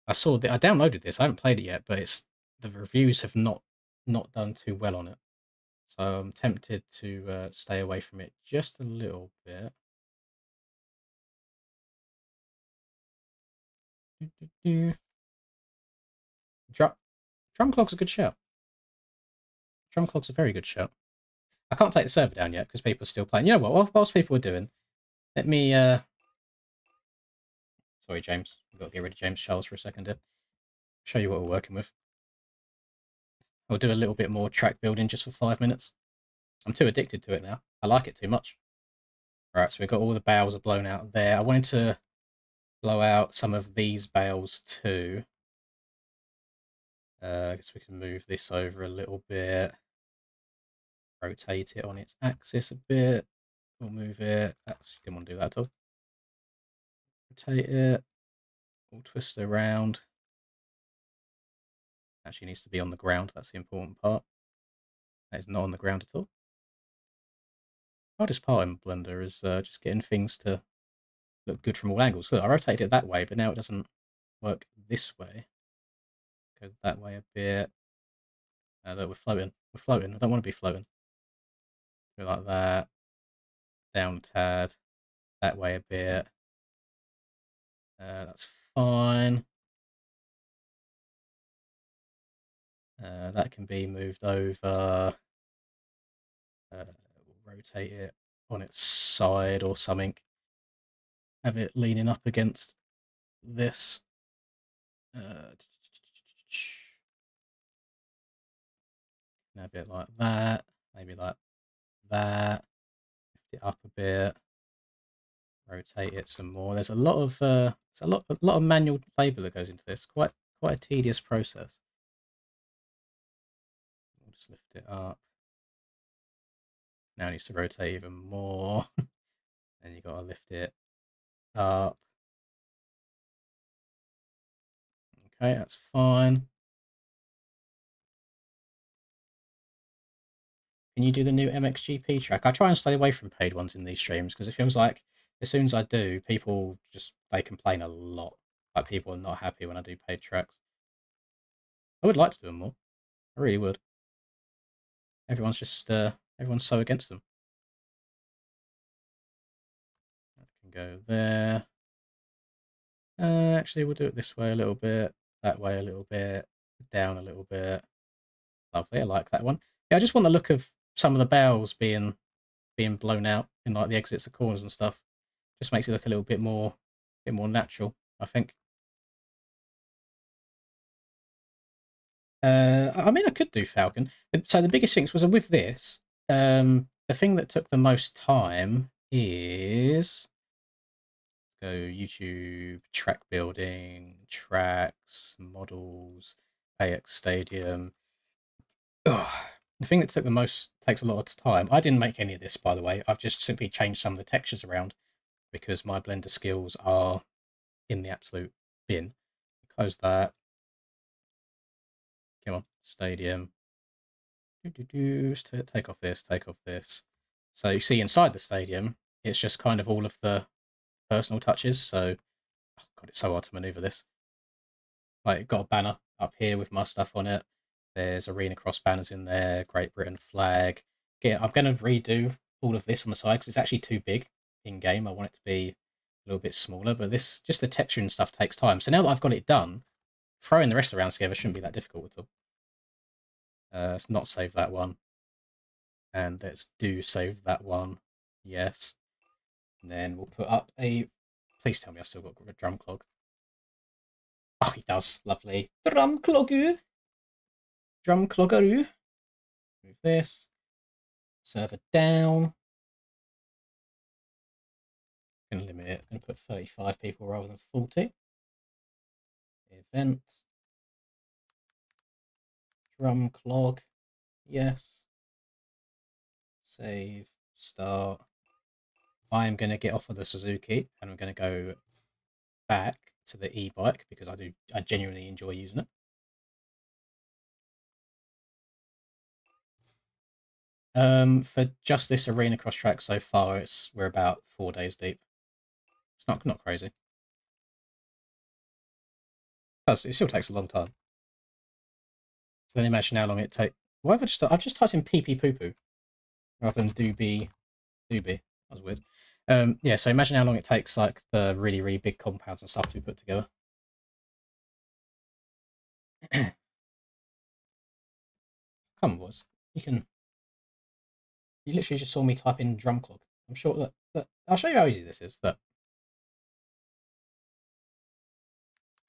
I downloaded this. I haven't played it yet, but the reviews have not done too well on it. So I'm tempted to stay away from it just a little bit. Drum Clog's a good shout. Drum Clog's a very good shout. I can't take the server down yet because people are still playing. You know what? Whilst people are doing, let me. Sorry, James. We've got to get rid of James Charles for a second here. Show you what we're working with. I'll do a little bit more track building just for 5 minutes. I'm too addicted to it now. I like it too much. Right, so we've got all the bales are blown out there. I wanted to blow out some of these bales too. I guess we can move this over a little bit. Rotate it on its axis a bit. We'll move it. Actually, didn't want to do that at all. Rotate it. We'll twist it around. Actually needs to be on the ground. That's the important part. That is not on the ground at all. Hardest part in Blender is just getting things to look good from all angles. Look, I rotated it that way, but now it doesn't work this way. Go that way a bit. Look, we're floating. We're floating. I don't want to be floating. Go like that. Down a tad. That way a bit. That's fine. That can be moved over. Rotate it on its side or something. Have it leaning up against this. Have it like that. Maybe like that. Lift it up a bit. Rotate it some more. There's a lot of a lot of manual labour that goes into this. Quite a tedious process. We'll just lift it up. Now it needs to rotate even more. Then you got to lift it up. Okay, that's fine. Can you do the new MXGP track? I try and stay away from paid ones in these streams because it feels like as soon as I do, people they complain a lot. Like people are not happy when I do paid tracks. I would like to do them more. I really would. Everyone's just Everyone's so against them. That can go there. Actually, we'll do it this way a little bit, that way a little bit, down a little bit. Lovely, I like that one. Yeah, I just want the look of some of the barrels being blown out in like the exits, the corners and stuff. Just makes it look a bit more natural, I think. I mean, I could do Falcon. So the biggest things was with this. The thing that took the most time is go YouTube, track building, tracks, models, AX Stadium. Ugh. The thing that took the most takes a lot of time. I didn't make any of this, by the way. I've just simply changed some of the textures around because my Blender skills are in the absolute bin. Close that. Come on, Stadium. Take off this, take off this. So you see inside the stadium, it's just kind of all of the personal touches. So, oh God, it's so hard to maneuver this. Like, got a banner up here with my stuff on it. There's arena cross banners in there, Great Britain flag. I'm going to redo all of this on the side because it's actually too big in game. I want it to be a little bit smaller, but this, just the texture and stuff takes time. So now that I've got it done, throwing the rest of the rounds together shouldn't be that difficult at all. Let's not save that one. And let's do save that one. Yes. And then we'll put up a... Please tell me I've still got a drum clog. Oh, he does. Lovely. Drum clogger. Drum cloggeroo. Move this. Server down. Going to limit it. I'm going to put 35 people rather than 40. Event. Drum clog. Yes. Save. Start. I am going to get off of the Suzuki and I'm going to go back to the e-bike because I genuinely enjoy using it. For just this arena cross track so far, we're about 4 days deep. It's not crazy. Plus, it still takes a long time. So then imagine how long it takes. Why have I've just typed in pee pee poo poo rather than doobie. That was weird. Yeah, so imagine how long it takes like the really, really big compounds and stuff to be put together. Come on, boys. You literally just saw me type in drum clog. I'm sure that I'll show you how easy this is. That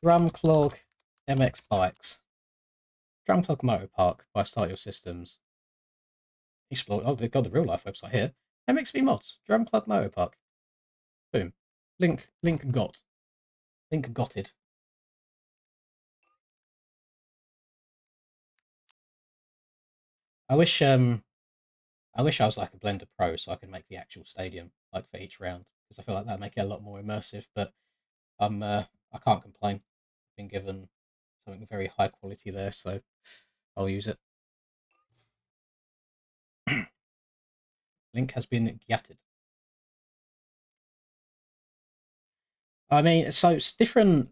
drum clog MX bikes. Drum clog motor park by Start Your Systems. Explore. Oh, they've got the real life website here. MXB mods. Drum clog motor park. Boom. Link got. Link gotted. I wish I was like a Blender Pro so I could make the actual stadium like for each round because I feel like that'd make it a lot more immersive. But I can't complain. I've been given something very high quality there, so I'll use it. Link has been gatted. I mean, so it's different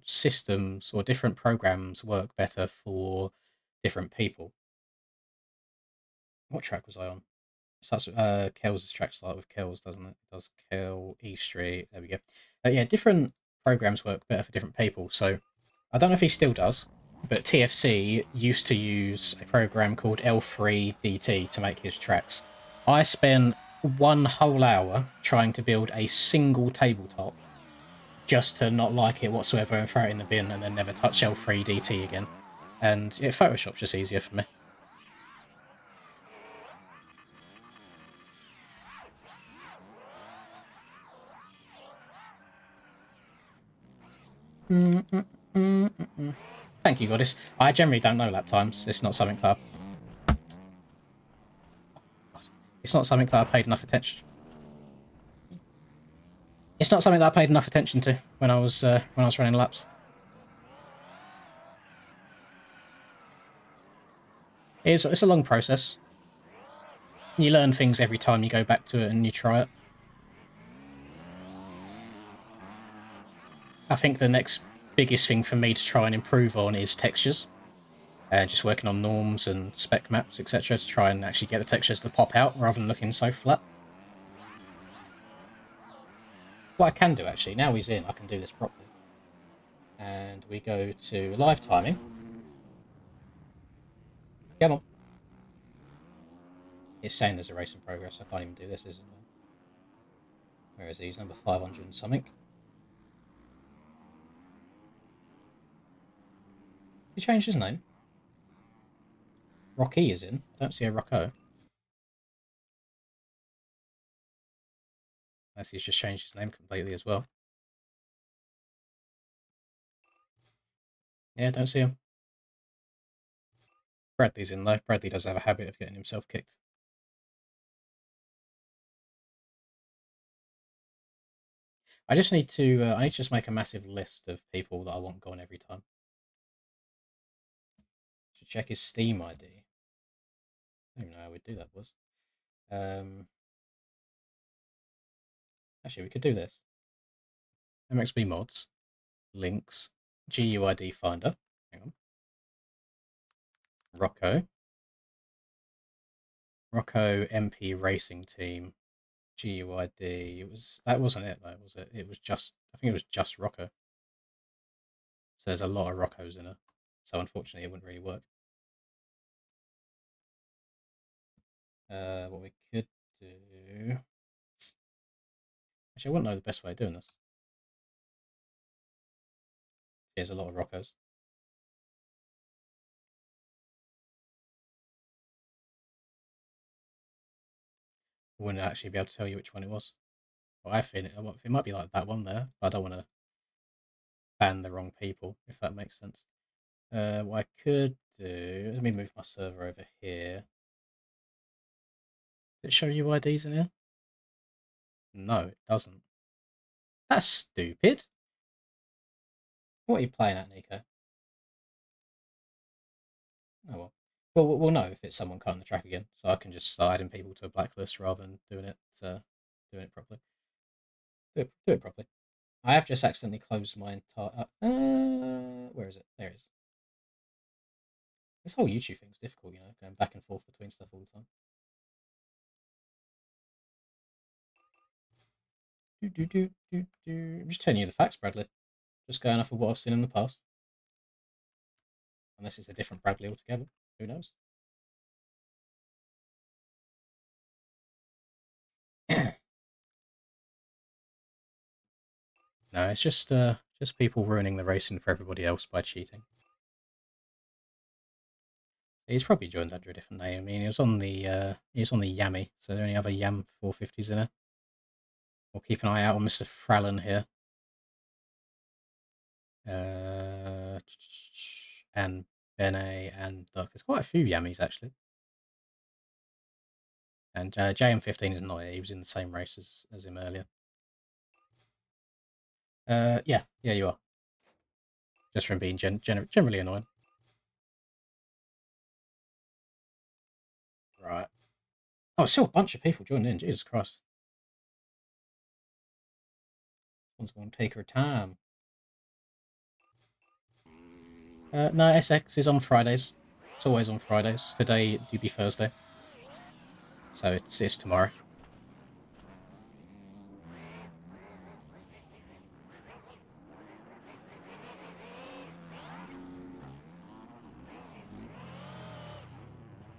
systems or different programs work better for different people. What track was I on? Starts Kells' track start with Kells, doesn't it? It does Kell, E Street. There we go. Yeah, different programs work better for different people. So I don't know if he still does, but TFC used to use a program called L3DT to make his tracks. I spent 1 whole hour trying to build a single tabletop just to not like it whatsoever and throw it in the bin and then never touch L3DT again. And yeah, Photoshop's just easier for me. Thank you, Goddess. I generally don't know lap times. It's not something that I paid enough attention. It's not something that I paid enough attention to when I was running laps. It's a long process. You learn things every time you go back to it and you try it. I think the next biggest thing for me to try and improve on is textures. and just working on norms and spec maps, etc., to try and actually get the textures to pop out rather than looking so flat. What I can do actually, now he's in, I can do this properly. And we go to live timing. Come on. It's saying there's a race in progress. I can't even do this, is it? Where is he? He's number 500 and something. He changed his name. Rocky is in. I don't see a Rocco. Unless he's just changed his name completely as well. Yeah, don't see him. Bradley's in though. Bradley does have a habit of getting himself kicked. I just need to. I need to just make a massive list of people that I want gone every time. Should check his Steam ID. I don't even know how we'd do that. Was actually we could do this. MXB mods, links, GUID finder. Hang on. Rocco MP Racing Team, GUID. That wasn't it though, was it? It was just. I think it was just Rocco. So there's a lot of Roccos in it. So unfortunately, it wouldn't really work. What we could do. Actually, I wouldn't know the best way of doing this. Here's a lot of Roccos. I wouldn't actually be able to tell you which one it was. Well, I feel it might be like that one there. But I don't want to ban the wrong people, if that makes sense. What I could do. Let me move my server over here. Does it show UIDs in here? No, it doesn't. That's stupid. What are you playing at, Nico? Oh well. Well, we'll know if it's someone cutting the track again, so I can just start adding people to a blacklist rather than doing it properly. Do it properly. I have just accidentally closed my entire. Where is it? There it is. This whole YouTube thing's difficult, you know, going back and forth between stuff all the time. I'm just telling you the facts, Bradley. Just going off of what I've seen in the past. Unless it's a different Bradley altogether. Who knows? No, it's just people ruining the racing for everybody else by cheating. He's probably joined under a different name. I mean, he was on the Yami, so the only other Yam 450s in it. We'll keep an eye out on Mr. Frallen here. And Bene and there's quite a few Yammies actually. And JM15 is not here. He was in the same race as him earlier. Yeah, you are. Just from being generally annoying. Right. Oh, still a bunch of people joining in. Jesus Christ. One's going to take her time. No, SX is on Fridays. It's always on Fridays. Today, do be Thursday. So it's tomorrow.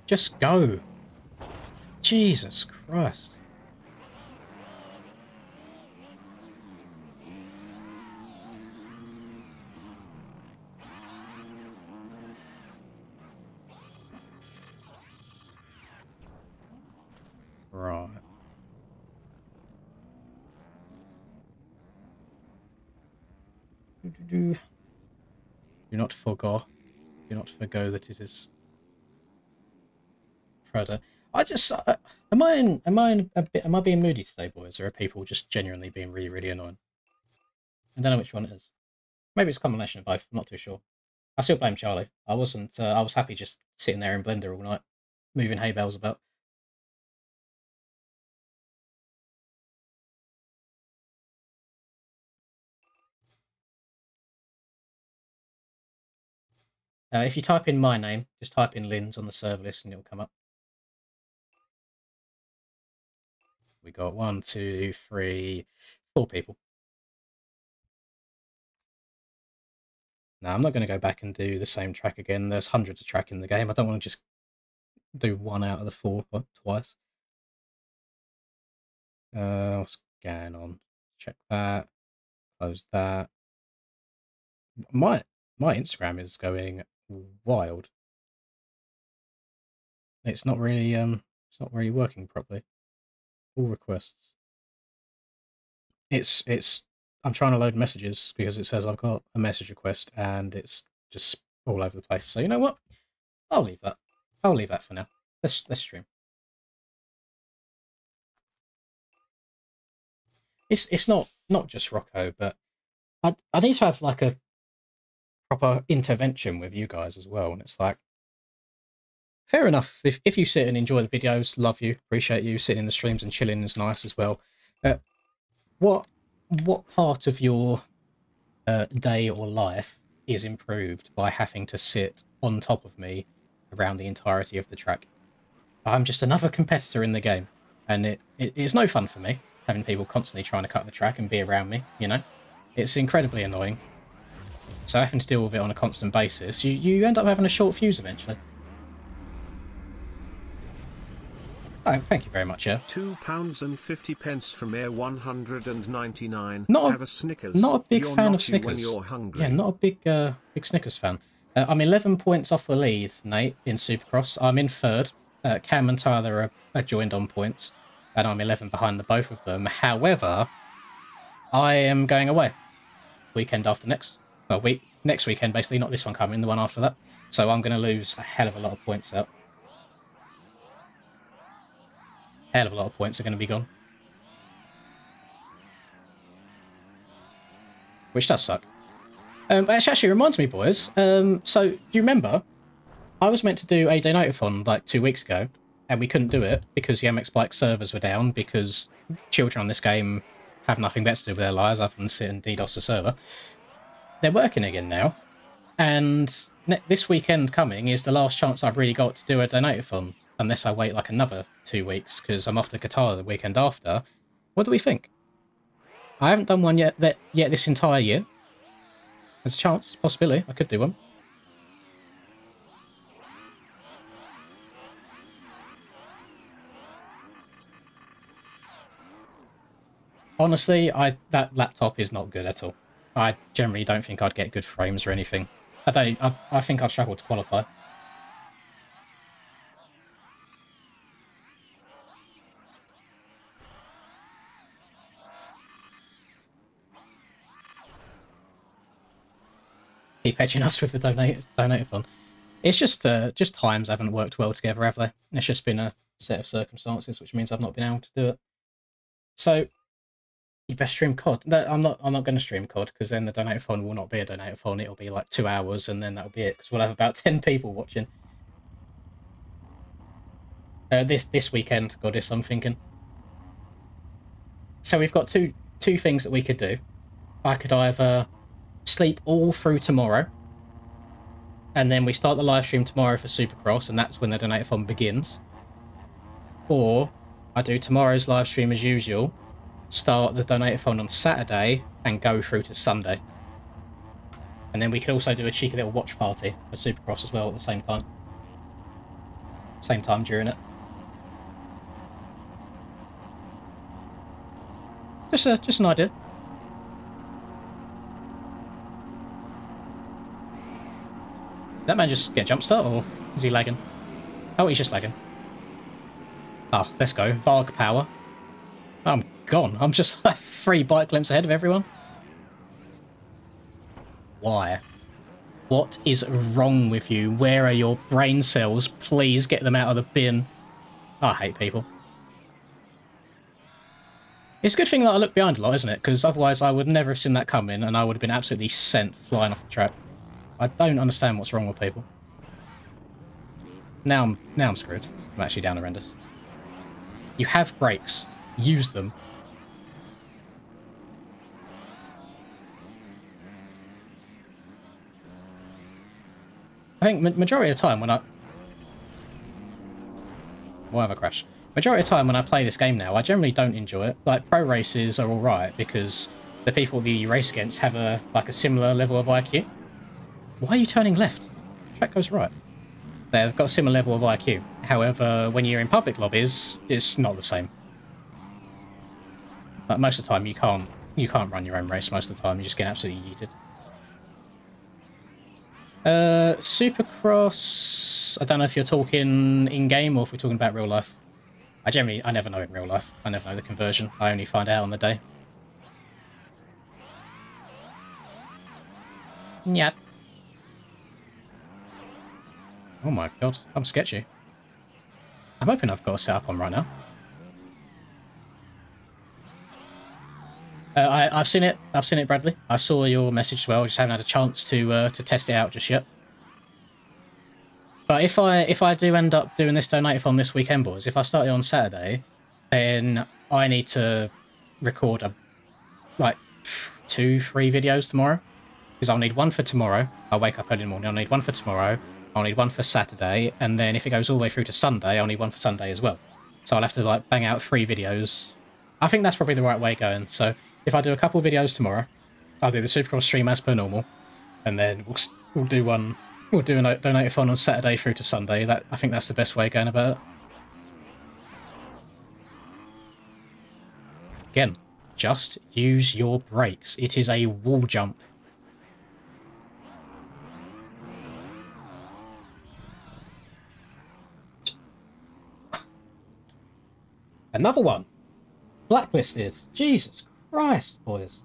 Just go. Jesus Christ. Right. Do not forgo. Do not forgo that it is Friday. I just am am I being moody today, boys, or are people just genuinely being really really annoying? I don't know which one it is. Maybe it's a combination of both. I'm not too sure. I still blame Charlie. I wasn't. I was happy just sitting there in Blender all night, moving hay bales about. If you type in my name, just type in Lynn's on the server list and it'll come up. We got 1, 2, 3, 4 people. Now, I'm not going to go back and do the same track again. There's hundreds of track in the game. I don't want to just do 1 out of the 4 twice. What's going on? Check that. Close that. My Instagram is going wild. It's not really working properly. All requests. I'm trying to load messages because it says I've got a message request and it's just all over the place. So you know what? I'll leave that. I'll leave that for now. Let's stream. It's not just Rocco, but I need to have like a proper intervention with you guys as well. And it's like, fair enough. If you sit and enjoy the videos, love you, appreciate you. Sitting in the streams and chilling is nice as well. What part of your day or life is improved by having to sit on top of me around the entirety of the track? I'm just another competitor in the game, and it's no fun for me having people constantly trying to cut the track and be around me, you know? It's incredibly annoying. So having to deal with it on a constant basis, you end up having a short fuse eventually. Oh, thank you very much, yeah. £2.50 from Air 199. Not Have a Snickers. Not a big You're fan of naughty Snickers. when you're hungry. Yeah, not a big Snickers fan. I'm 11 points off the lead, Nate, in Supercross. I'm in third. Cam and Tyler are joined on points, and I'm 11 behind the both of them. However, I am going away weekend after next. Well, next weekend, basically, not this one coming, the one after that. So I'm going to lose a hell of a lot of points out. Hell of a lot of points are going to be gone. Which does suck. Which actually reminds me, boys. So, do you remember? I was meant to do a Donatathon like 2 weeks ago, and we couldn't do it because the MX Bike servers were down because children on this game have nothing better to do with their lives other than sit and DDoS the server. They're working again now, and this weekend coming is the last chance I've really got to do a Donatathon, unless I wait like another 2 weeks because I'm off to Qatar the weekend after. What do we think? I haven't done one yet this entire year. There's a chance, possibility, I could do one. Honestly, that laptop is not good at all. I generally don't think I'd get good frames or anything. I think I'd struggle to qualify. Keep edging us with the donator-thon. It's just times haven't worked well together, have they? It's just been a set of circumstances, which means I've not been able to do it. So, you best stream COD. No, I'm not going to stream COD because then the Donatathon will not be a Donatathon. It'll be like 2 hours and then that'll be it because we'll have about 10 people watching. This weekend, Goddess, I'm thinking. So we've got two things that we could do. I could either sleep all through tomorrow, and then we start the live stream tomorrow for Supercross, and that's when the Donatathon begins. Or I do tomorrow's live stream as usual, start the Donatathon on Saturday, and go through to Sunday. And then we could also do a cheeky little watch party for Supercross as well at the same time. Same time during it. Just an idea. Did that man just get jump start, or is he lagging? Oh, he's just lagging. Oh, let's go. Varg power. I'm gone. I'm just like 3 bike lengths ahead of everyone. Why? What is wrong with you? Where are your brain cells? Please get them out of the bin. I hate people. It's a good thing that I look behind a lot, isn't it? Because otherwise I would never have seen that coming and I would have been absolutely sent flying off the track. I don't understand what's wrong with people. Now I'm screwed. I'm actually down horrendous. You have brakes. Use them. I think majority of the time when I... Why have I crashed? Majority of the time when I play this game now, I generally don't enjoy it. Like, pro races are alright because the people that you race against have a similar level of IQ. Why are you turning left? The track goes right. They've got a similar level of IQ. However, when you're in public lobbies, it's not the same. Like, most of the time, you can't run your own race most of the time. You just get absolutely yeeted. Supercross... I don't know if you're talking in-game or if we're talking about real life. I never know in real life. I never know the conversion. I only find out on the day. Nyat. Oh my god, I'm sketchy. I'm hoping I've got a setup on right now. I've seen it. I've seen it, Bradley. I saw your message as well. I just haven't had a chance to test it out just yet. But if I do end up doing this donate-a-thon this weekend, boys, if I start it on Saturday, then I need to record like 2-3 videos tomorrow. Because I'll need one for tomorrow. I'll wake up early in the morning. I'll need one for tomorrow. I'll need one for Saturday. And then if it goes all the way through to Sunday, I'll need one for Sunday as well. So I'll have to like bang out 3 videos. I think that's probably the right way going. So if I do a couple of videos tomorrow, I'll do the Supercross stream as per normal. And then we'll do one... We'll do a donate-a-thon on Saturday through to Sunday. I think that's the best way of going about it. Again, just use your brakes. It is a wall jump. Another one. Blacklisted. Jesus Christ, boys.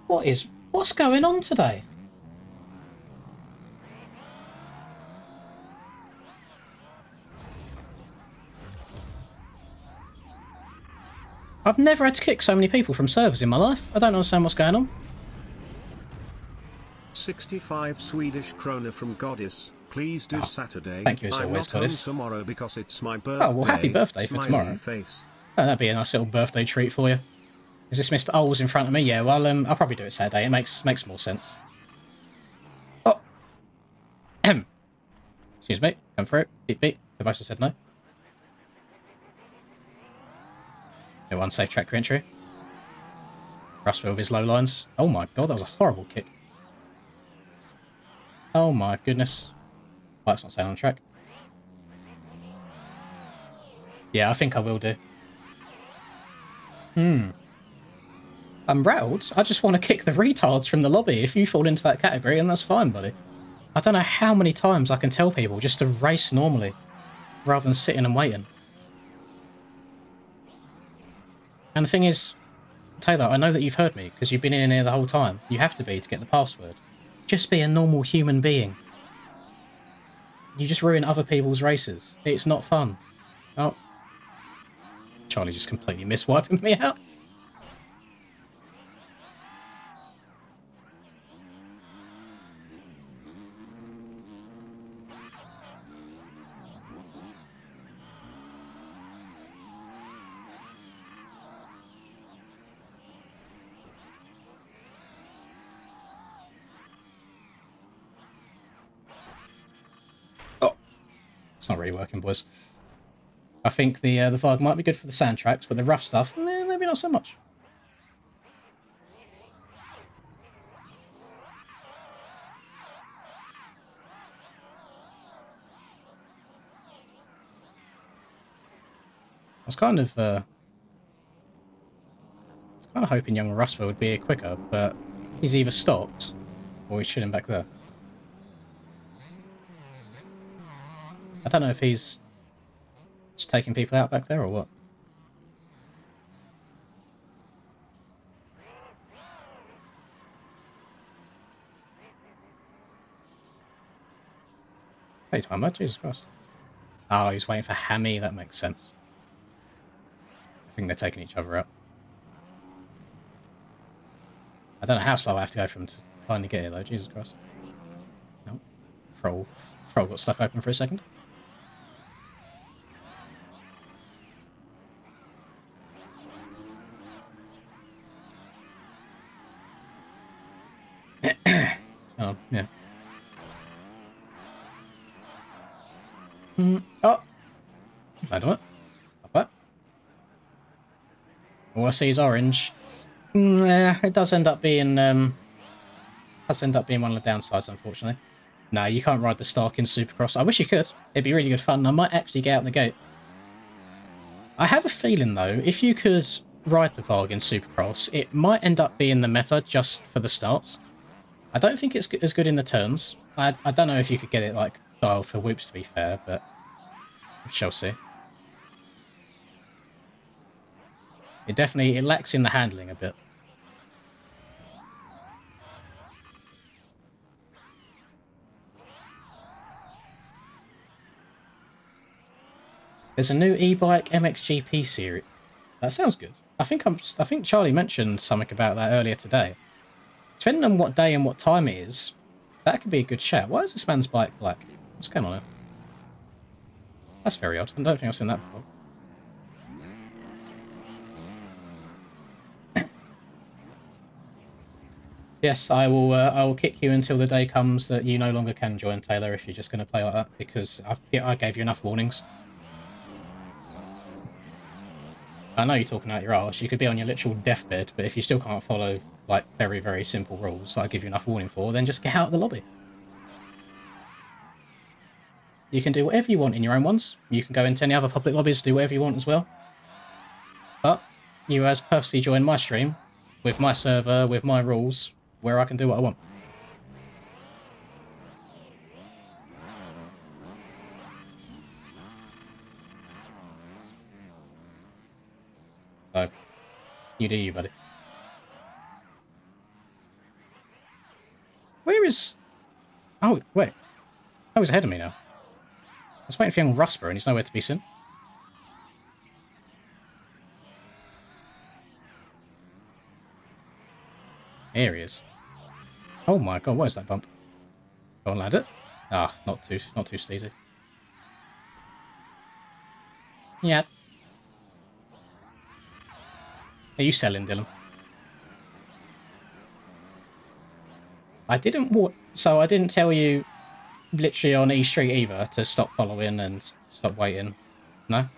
What's going on today? I've never had to kick so many people from servers in my life. I don't understand what's going on. 65 Swedish krona from Goddess. Please do Saturday. Thank you as I'm always, not home Goddess. tomorrow because it's my birthday. Oh, well, happy birthday for Smiley tomorrow. Face. Oh, that'd be a nice little birthday treat for you. Is this Mr. Oles in front of me? Yeah, well, I'll probably do it Saturday. It makes more sense. Oh. Excuse me. Come through. Beep, beep. The boss said no. No unsafe track re-entry. Russpaa with his low lines. Oh my god, that was a horrible kick. Oh my goodness. Bike's not staying on track. Yeah, I think I will do. I'm rattled. I just want to kick the retards from the lobby. If you fall into that category, and that's fine, buddy. I don't know how many times I can tell people just to race normally, rather than sitting and waiting. And the thing is, Taylor, I know that you've heard me, because you've been in here the whole time. You have to be to get the password. Just be a normal human being. You just ruin other people's races. It's not fun. Oh. Charlie just completely missed-wiping me out. It's not really working, boys. I think the VOG might be good for the sand tracks, but the rough stuff, maybe not so much. I was kind of hoping young Russpaa would be here quicker, but he's either stopped or he's chilling back there. I don't know if he's just taking people out back there or what. Hey, timer, Jesus Christ. Oh, he's waiting for Hammy, that makes sense. I think they're taking each other out. I don't know how slow I have to go for him to finally get here though, Jesus Christ. No. Frol got stuck open for a second. Oh, yeah. Oh! I don't know. Like that. All I see is orange. Yeah, it does end up being one of the downsides, unfortunately. No, you can't ride the Stark in Supercross. I wish you could. It'd be really good fun. I might actually get out the gate. I have a feeling, though, if you could ride the Varg in Supercross, it might end up being the meta just for the starts. I don't think it's as good in the turns. I don't know if you could get it, like, dialed for whoops, to be fair, but we shall see. It lacks in the handling a bit. There's a new e-bike MXGP series. That sounds good. I think Charlie mentioned something about that earlier today. Depending on what day and what time it is, that could be a good chat. Why is this man's bike black? What's going on here? That's very odd. I don't think I've seen that before. Yes, I will kick you until the day comes that you no longer can join, Taylor, if you're just going to play like that, because I gave you enough warnings. I know you're talking out your arse. You could be on your literal deathbed, but if you still can't follow, like, very, very simple rules that I give you enough warning for, then just get out of the lobby. You can do whatever you want in your own ones. You can go into any other public lobbies, do whatever you want as well. But you has purposely joined my stream, with my server, with my rules, where I can do what I want. So, you do you, buddy. Where is... Oh, wait. Oh, he's ahead of me now. I was waiting for him on Russpaa and he's nowhere to be seen. Here he is. Oh my god, what is that bump? Go on, land it. Ah, not too steezy. Yeah. Are you selling, Dylan? I didn't tell you literally on E Street either to stop following and stop waiting. No?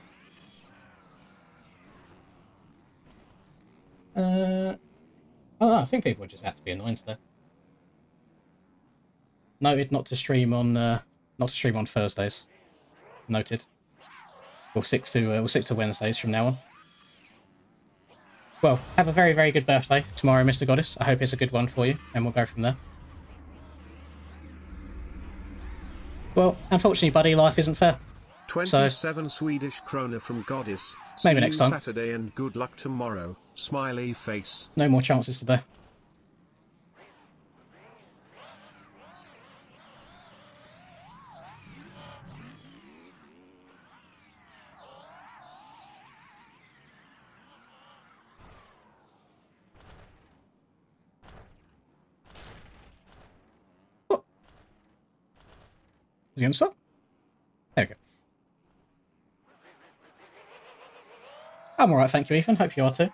I think people just had to be annoying today. Noted not to stream on Thursdays. Noted. We'll stick to Wednesdays from now on. Well, have a very, very good birthday tomorrow, Mr. Goddess. I hope it's a good one for you, and we'll go from there. Well, unfortunately, buddy, life isn't fair. 27 Swedish krona from Goddess. Maybe See next you time. Saturday and good luck tomorrow. Smiley face. No more chances today. Oh. Is he going to stop? There we go. I'm alright, thank you, Ethan. Hope you are too.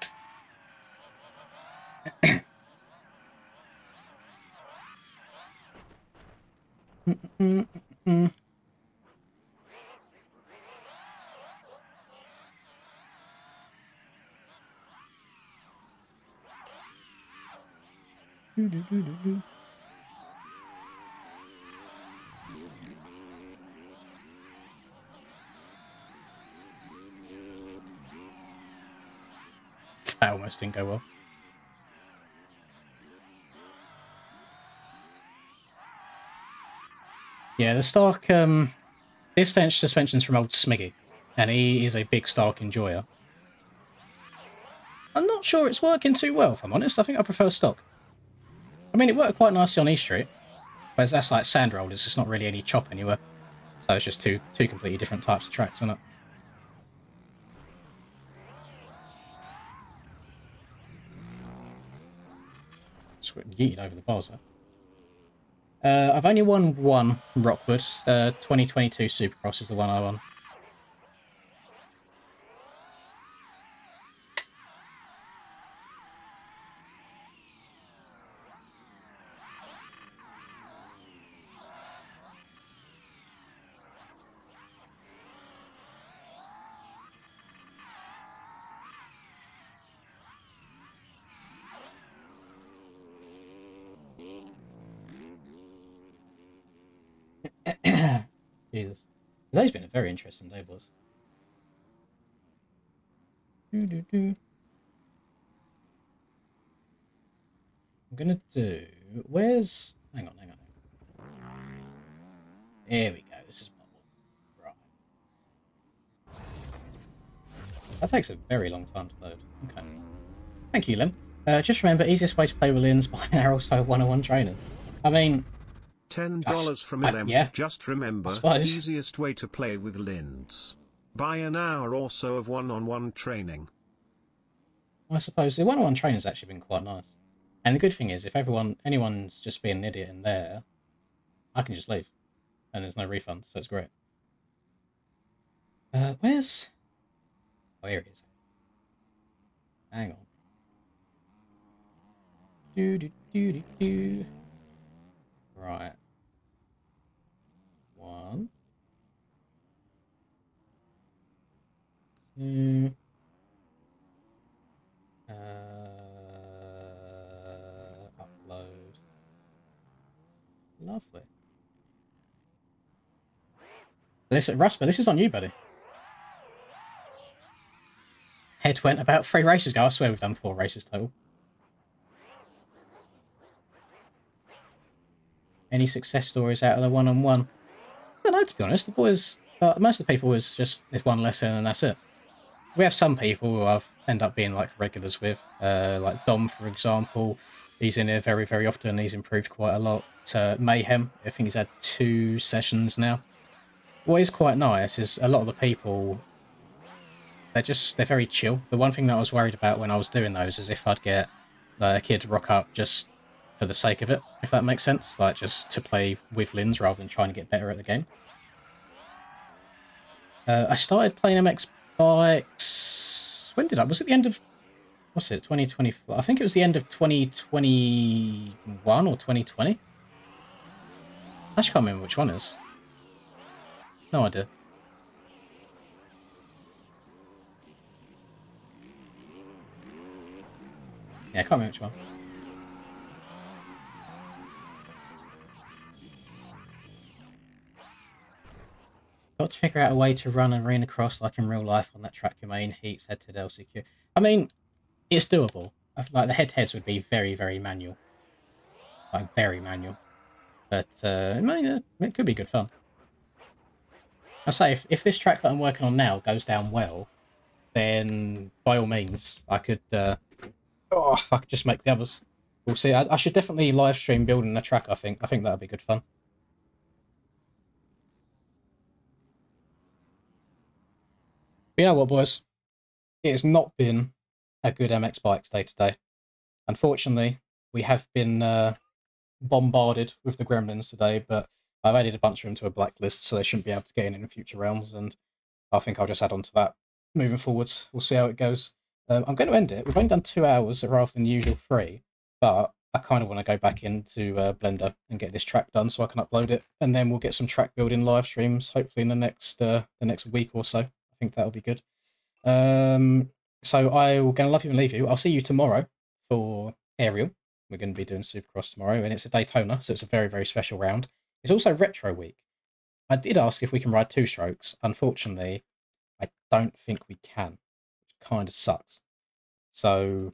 That almost didn't go well. Yeah, the Stark, this suspension's from old Smiggy, and he is a big Stark enjoyer. I'm not sure it's working too well, if I'm honest. I think I prefer stock. I mean, it worked quite nicely on E Street, but that's like sand roll. It's just not really any chop anywhere. So it's just two completely different types of tracks, isn't it? Just got yeeted over the bars there. I've only won one Rockwood. 2022 Supercross is the one I won. Jesus. Today's been a very interesting day, boys. I'm gonna do... Where's... Hang on. Here we go. This is bubble. Right. That takes a very long time to load. Okay. Thank you, Lim. Just remember, easiest way to play with Lin's by an also one-on-one training. I mean... $10 from Ilem. Yeah. Just remember, easiest way to play with Linz. Buy an hour or so of one-on-one training. I suppose the one-on-one training has actually been quite nice. And the good thing is, if anyone's just being an idiot in there, I can just leave. And there's no refund, so it's great. Where's... Oh, here he is. Hang on. Do. Right. 1, 2. Upload. Lovely. Listen, Russpaa, this is on you, buddy. Head went about 3 races ago. I swear we've done 4 races total. Any success stories out of the one-on-one? I don't know, to be honest. The boys, most of the people was just this one lesson and that's it. We have some people who I've end up being like regulars with, like Dom, for example. He's in here very, very often. He's improved quite a lot. Mayhem, I think he's had 2 sessions now. What is quite nice is a lot of the people, they're very chill. The one thing that I was worried about when I was doing those is if I'd get a kid rock up just for the sake of it, if that makes sense, like just to play with Linz rather than trying to get better at the game. I started playing MX bikes. When did I? Was it the end of? What's it? 2024. I think it was the end of 2021 or 2020. I actually can't remember which one is. No idea. Yeah, I can't remember which one. Got to figure out a way to run an arena cross like in real life on that track your main heats head to LCQ. I mean, it's doable. Like the head-to-heads would be very, very manual. Like very manual. But it could be good fun. I say if this track that I'm working on now goes down well, then by all means I could just make the others. We'll see. I should definitely live stream building a track. I think that would be good fun. But you know what, boys? It has not been a good MX Bikes day today. Unfortunately, we have been bombarded with the gremlins today, but I've added a bunch of them to a blacklist, so they shouldn't be able to get in future rounds, and I think I'll just add on to that moving forwards. We'll see how it goes. I'm going to end it. We've only done 2 hours rather than the usual 3, but I kind of want to go back into Blender and get this track done so I can upload it, and then we'll get some track building live streams hopefully in the next week or so. I think that'll be good. So I'm going to love you and leave you. I'll see you tomorrow for Aerial. We're going to be doing Supercross tomorrow, and it's a Daytona, so it's a very, very special round. It's also Retro Week. I did ask if we can ride 2 strokes. Unfortunately, I don't think we can, which kind of sucks. So,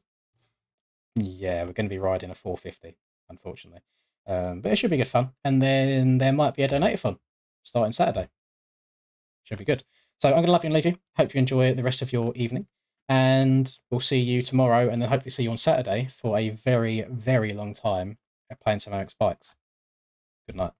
yeah, we're going to be riding a 450, unfortunately. But it should be good fun. And then there might be a donator-thon starting Saturday. Should be good. So I'm going to love you and leave you. Hope you enjoy the rest of your evening. And we'll see you tomorrow, and then hopefully see you on Saturday for a very, very long time playing some MX Bikes. Good night.